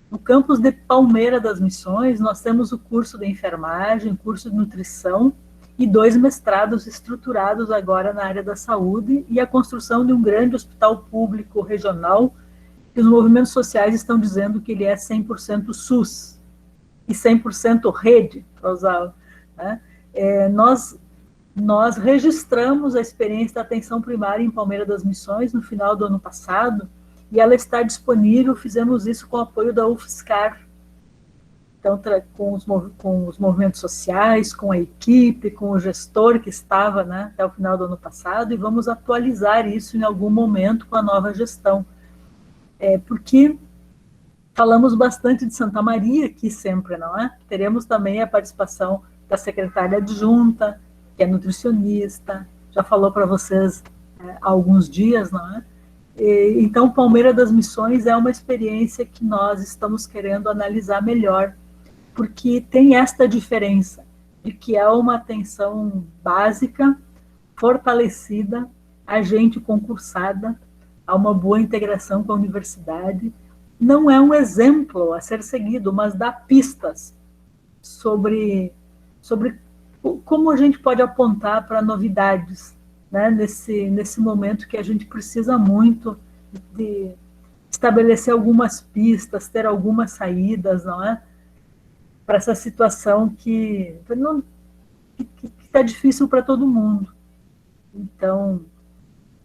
No campus de Palmeira das Missões, nós temos o curso de enfermagem, curso de nutrição e 2 mestrados estruturados agora na área da saúde e a construção de um grande hospital público regional, que os movimentos sociais estão dizendo que ele é 100% SUS e 100% rede, para usar, né? Nós registramos a experiência da atenção primária em Palmeira das Missões no final do ano passado, e ela está disponível, fizemos isso com o apoio da UFSCar, então com os movimentos sociais, com a equipe, com o gestor que estava, né, até o final do ano passado, e vamos atualizar isso em algum momento com a nova gestão. Porque falamos bastante de Santa Maria aqui sempre, não é? Teremos também a participação da secretária adjunta, que é nutricionista, já falou para vocês há alguns dias, não é? Então, Palmeira das Missões é uma experiência que nós estamos querendo analisar melhor, porque tem esta diferença de que é uma atenção básica, fortalecida, agente concursada, há uma boa integração com a universidade. Não é um exemplo a ser seguido, mas dá pistas sobre como a gente pode apontar para novidades, né, nesse momento que a gente precisa muito de estabelecer algumas pistas, ter algumas saídas, não é? Para essa situação que está difícil para todo mundo. Então,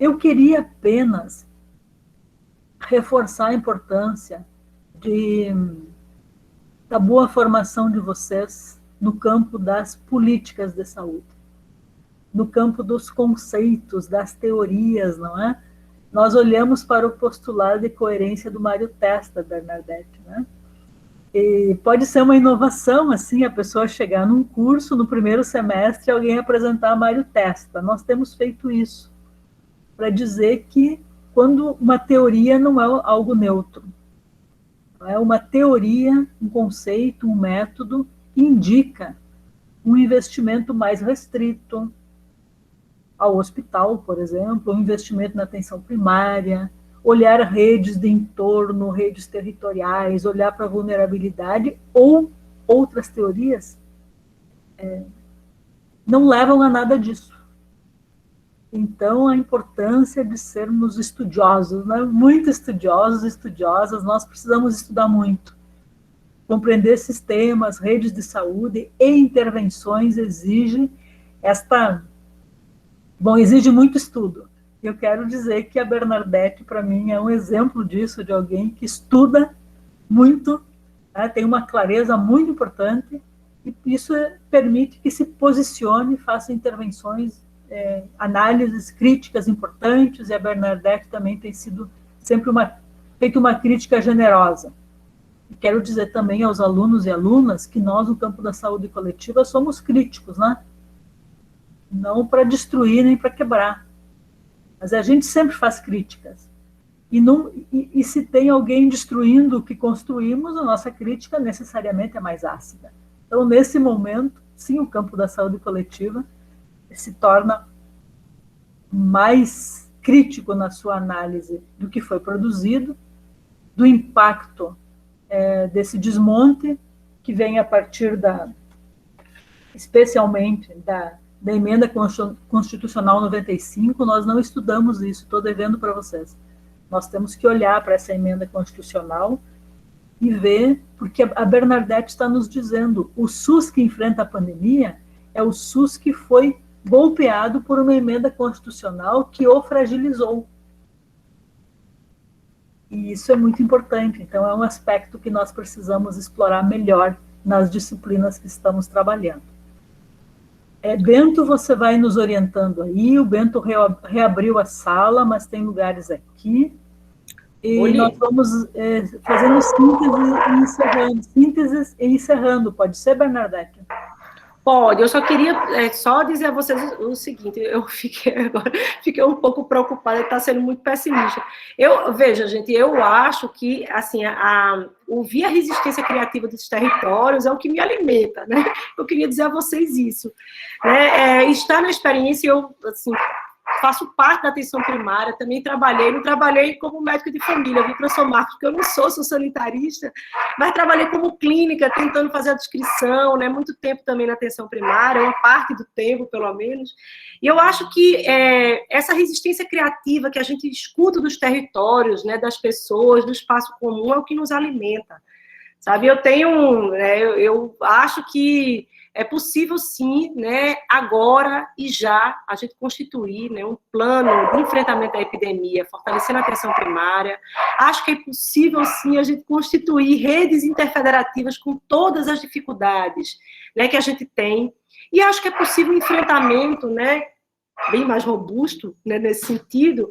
eu queria apenas reforçar a importância da boa formação de vocês no campo das políticas de saúde, no campo dos conceitos, das teorias, não é? Nós olhamos para o postulado de coerência do Mário Testa, Bernadette, né? E pode ser uma inovação, assim, a pessoa chegar num curso, no primeiro semestre, alguém apresentar Mário Testa. Nós temos feito isso, para dizer que quando uma teoria não é algo neutro, é uma teoria, um conceito, um método, indica um investimento mais restrito ao hospital, por exemplo, um investimento na atenção primária, olhar redes de entorno, redes territoriais, olhar para a vulnerabilidade, ou outras teorias não levam a nada disso. Então, a importância de sermos estudiosos, né? Muito estudiosos, estudiosas, nós precisamos estudar muito. Compreender sistemas, redes de saúde e intervenções exige muito estudo. Eu quero dizer que a Bernadette, para mim, é um exemplo disso, de alguém que estuda muito, né? Tem uma clareza muito importante, e isso permite que se posicione, faça intervenções, análises críticas importantes, e a Bernadette também tem sido sempre feito uma crítica generosa. E quero dizer também aos alunos e alunas que nós, no campo da saúde coletiva, somos críticos, né? Não para destruir nem para quebrar, mas a gente sempre faz críticas. E se tem alguém destruindo o que construímos, a nossa crítica necessariamente é mais ácida. Então, nesse momento, sim, o campo da saúde coletiva se torna mais crítico na sua análise do que foi produzido, do impacto desse desmonte, que vem a partir especialmente da emenda constitucional 95, nós não estudamos isso, estou devendo para vocês. Nós temos que olhar para essa emenda constitucional e ver, porque a Bernadette está nos dizendo, o SUS que enfrenta a pandemia é o SUS que foi golpeado por uma emenda constitucional que o fragilizou. E isso é muito importante, então é um aspecto que nós precisamos explorar melhor nas disciplinas que estamos trabalhando. Bento, você vai nos orientando aí, o Bento reabriu a sala, mas tem lugares aqui, e nós vamos fazendo síntese e encerrando, pode ser, Bernadette? Pode, eu só queria só dizer a vocês o seguinte, eu fiquei um pouco preocupada, está sendo muito pessimista. Veja, gente, eu acho que, assim, ouvir a resistência criativa dos territórios é o que me alimenta, né? Eu queria dizer a vocês isso. Né? Estar na experiência, eu, assim, faço parte da atenção primária, também não trabalhei como médico de família, vi para São Marcos, porque eu não sou sanitarista, mas trabalhei como clínica, tentando fazer a descrição, né, muito tempo também na atenção primária, uma parte do tempo, pelo menos, e eu acho que essa resistência criativa que a gente escuta dos territórios, né, das pessoas, do espaço comum, é o que nos alimenta, sabe? Eu acho que é possível, sim, né, agora e já, a gente constituir, né, um plano de enfrentamento à epidemia, fortalecendo a atenção primária. Acho que é possível, sim, a gente constituir redes interfederativas com todas as dificuldades, né, que a gente tem. E acho que é possível um enfrentamento, né, bem mais robusto, né, nesse sentido,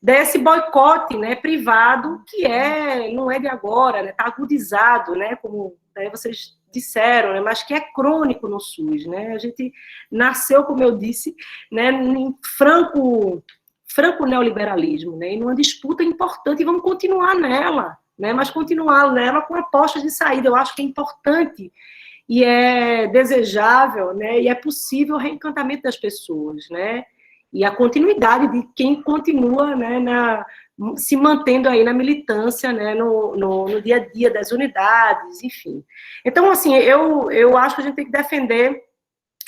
desse boicote, né, privado, que não é de agora, né, está agudizado, né, como vocês disseram, né, mas que é crônico no SUS, né? A gente nasceu, como eu disse, né, em franco neoliberalismo, né, em uma disputa importante, e vamos continuar nela, né, mas continuar nela com apostas de saída. Eu acho que é importante e é desejável, né, e é possível o reencantamento das pessoas, né, e a continuidade de quem continua, né, se mantendo aí na militância, né, no dia a dia das unidades, enfim. Então, assim, eu acho que a gente tem que defender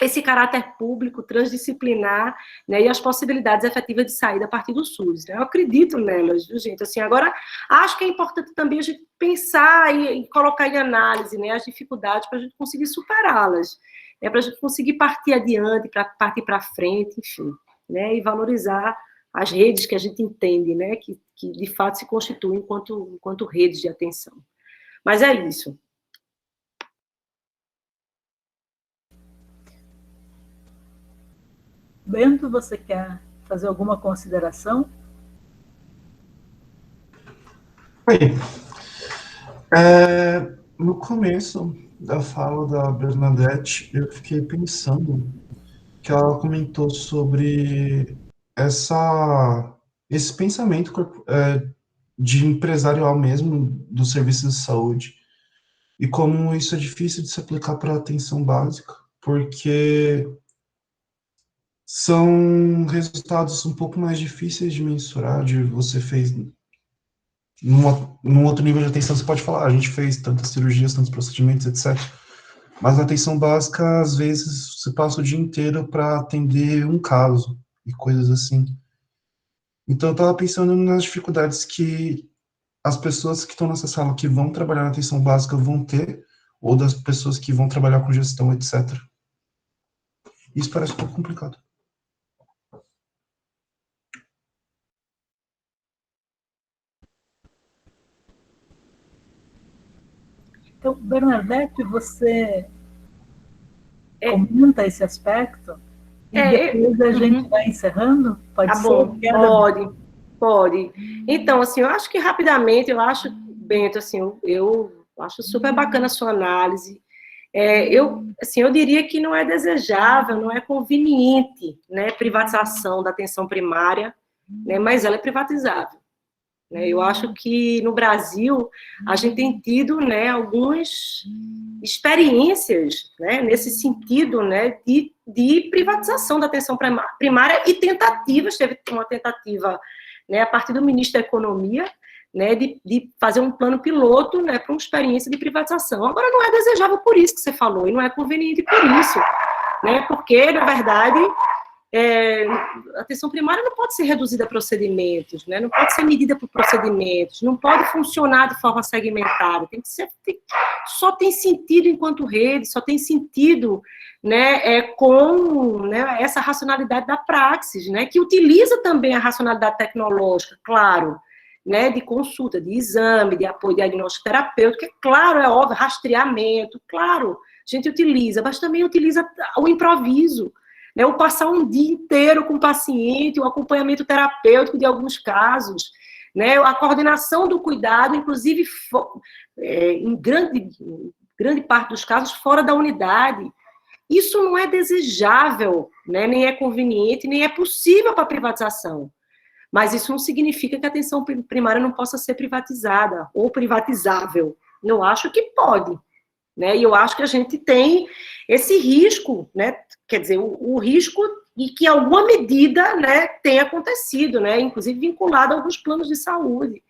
esse caráter público, transdisciplinar, né, e as possibilidades efetivas de saída a partir do SUS, né? Eu acredito nelas, viu, gente? Assim, agora, acho que é importante também a gente pensar e colocar em análise, né, as dificuldades para a gente conseguir superá-las, né, para a gente conseguir partir adiante, para partir para frente, enfim, né, e valorizar as redes que a gente entende, né, que de fato se constituem enquanto redes de atenção. Mas é isso. Bento, você quer fazer alguma consideração? Oi. No começo da fala da Bernadette, eu fiquei pensando que ela comentou sobre esse pensamento de empresarial mesmo dos serviços de saúde e como isso é difícil de se aplicar para a atenção básica, porque são resultados um pouco mais difíceis de mensurar, de você fez num outro nível de atenção, você pode falar, a gente fez tantas cirurgias, tantos procedimentos, etc. Mas na atenção básica, às vezes, você passa o dia inteiro para atender um caso e coisas assim. Então, eu estava pensando nas dificuldades que as pessoas que estão nessa sala, que vão trabalhar na atenção básica, vão ter, ou das pessoas que vão trabalhar com gestão, etc. Isso parece um pouco complicado. Então, Bernadette, você comenta esse aspecto e depois a gente vai encerrando? Pode ser? Bom, pode. Então, assim, eu acho que rapidamente, Bento, assim, eu acho super bacana a sua análise. Eu diria que não é desejável, não é conveniente, né, privatização da atenção primária, né, mas ela é privatizável. Eu acho que no Brasil a gente tem tido, né, algumas experiências, né, nesse sentido, né, de privatização da atenção primária e tentativas. Teve uma tentativa, né, a partir do ministro da Economia, né, de fazer um plano piloto, né, para uma experiência de privatização. Agora, não é desejável por isso que você falou, e não é conveniente por isso, né, porque, na verdade, a atenção primária não pode ser reduzida a procedimentos, né? Não pode ser medida por procedimentos, não pode funcionar de forma segmentada, só tem sentido enquanto rede, só tem sentido, né, com, né, essa racionalidade da praxis, né, que utiliza também a racionalidade tecnológica, claro, né, de consulta, de exame, de apoio diagnóstico terapêutico, é claro, é óbvio, rastreamento, claro, a gente utiliza, mas também utiliza o improviso, né, o passar um dia inteiro com o paciente, o acompanhamento terapêutico de alguns casos, né, a coordenação do cuidado, inclusive, em grande parte dos casos, fora da unidade, Isso não é desejável, né? Nem é conveniente, nem é possível para a privatização. Mas isso não significa que a atenção primária não possa ser privatizada ou privatizável. Eu acho que pode, né? E eu acho que a gente tem esse risco, né? Quer dizer, o risco e que, em alguma medida, né, tem acontecido, né? Inclusive vinculado a alguns planos de saúde.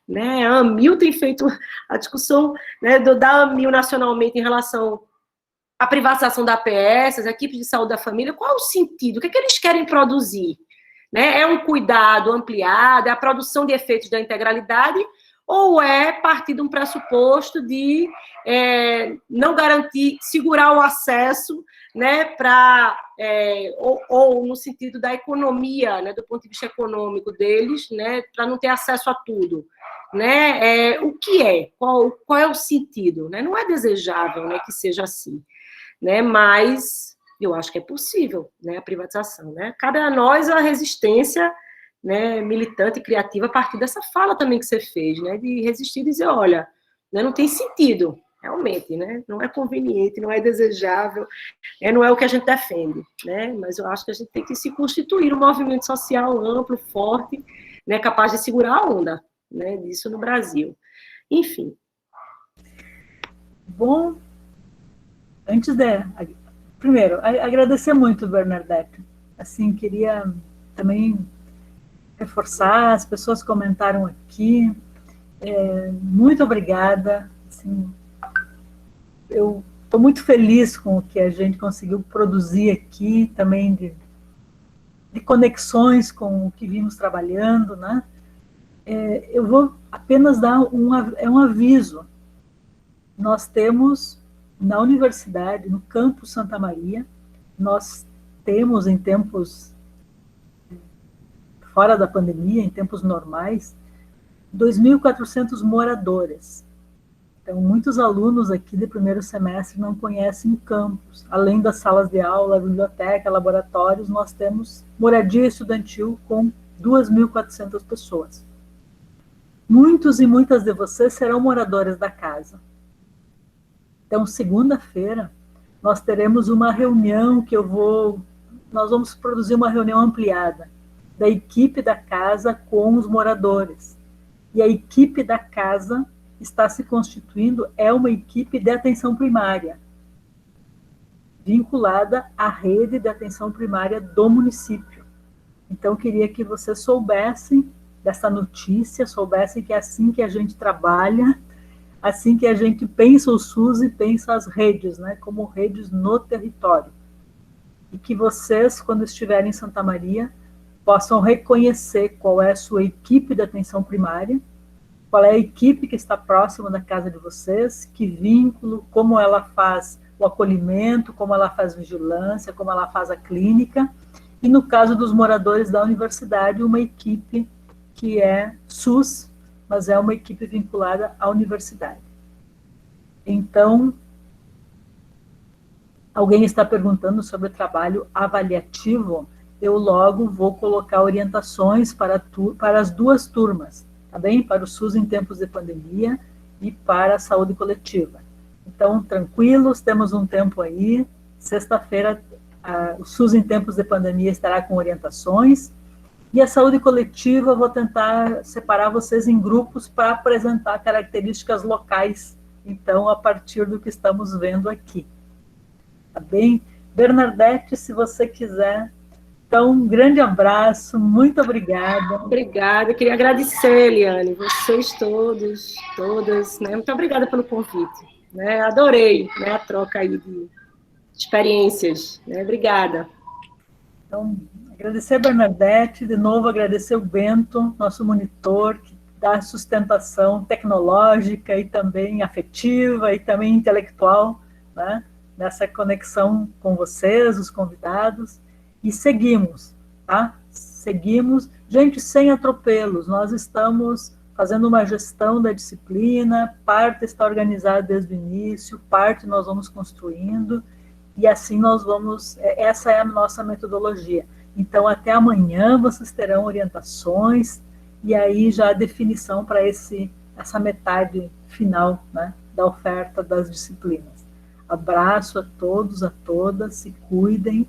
Né? A AMIL tem feito a discussão, né, da AMIL nacionalmente em relação à privatização da APS, as equipes de saúde da família. Qual é o sentido? O que é que eles querem produzir? Né? É um cuidado ampliado, é a produção de efeitos da integralidade, ou é partir de um pressuposto de não garantir, segurar o acesso, né, para ou no sentido da economia, né, do ponto de vista econômico deles, né, para não ter acesso a tudo, né? O que é? Qual é o sentido? Né? Não é desejável, né, que seja assim, né? Mas eu acho que é possível, né, a privatização, né? Cabe a nós a resistência, né, militante e criativa a partir dessa fala também que você fez, né, de resistir e dizer, olha, né, não tem sentido, realmente, né, não é conveniente, não é desejável, não é o que a gente defende, né, mas eu acho que a gente tem que se constituir um movimento social amplo, forte, né, capaz de segurar a onda, né, disso no Brasil. Enfim. Bom, antes primeiro, agradecer muito, Bernadette. Assim, queria também reforçar, as pessoas comentaram aqui, muito obrigada, assim, eu estou muito feliz com o que a gente conseguiu produzir aqui, também de conexões com o que vimos trabalhando, né? Eu vou apenas dar um aviso. Nós temos, na universidade, no campus Santa Maria, nós temos em tempos fora da pandemia, em tempos normais, 2.400 moradores. Então, muitos alunos aqui de primeiro semestre não conhecem o campus. Além das salas de aula, biblioteca, laboratórios, nós temos moradia estudantil com 2.400 pessoas. Muitos e muitas de vocês serão moradores da casa. Então, segunda-feira, nós teremos uma reunião nós vamos produzir uma reunião ampliada da equipe da casa com os moradores. E a equipe da casa está se constituindo, é uma equipe de atenção primária, vinculada à rede de atenção primária do município. Então, queria que vocês soubessem dessa notícia, soubessem que é assim que a gente trabalha, assim que a gente pensa o SUS e pensa as redes, né, como redes no território. E que vocês, quando estiverem em Santa Maria, possam reconhecer qual é a sua equipe de atenção primária, qual é a equipe que está próxima da casa de vocês, que vínculo, como ela faz o acolhimento, como ela faz vigilância, como ela faz a clínica, e no caso dos moradores da universidade, uma equipe que é SUS, mas é uma equipe vinculada à universidade. Então, alguém está perguntando sobre o trabalho avaliativo, eu logo vou colocar orientações para as duas turmas, tá bem? Para o SUS em tempos de pandemia e para a saúde coletiva. Então, tranquilos, temos um tempo aí, sexta-feira o SUS em tempos de pandemia estará com orientações, e a saúde coletiva, eu vou tentar separar vocês em grupos para apresentar características locais, então, a partir do que estamos vendo aqui. Tá bem? Bernadette, se você quiser. Então, um grande abraço, muito obrigada. Obrigada, eu queria agradecer, Eliane, vocês todos, todas, né? Muito obrigada pelo convite, né? Adorei, né, a troca aí de experiências, né? Obrigada. Então, agradecer a Bernadette, de novo agradecer o Bento, nosso monitor, que dá sustentação tecnológica e também afetiva e também intelectual, né? Nessa conexão com vocês, os convidados. E seguimos, tá? Seguimos, gente, sem atropelos, nós estamos fazendo uma gestão da disciplina, parte está organizada desde o início, parte nós vamos construindo, e assim nós vamos, essa é a nossa metodologia. Então, até amanhã vocês terão orientações, e aí já a definição para essa metade final, né, da oferta das disciplinas. Abraço a todos, a todas, se cuidem,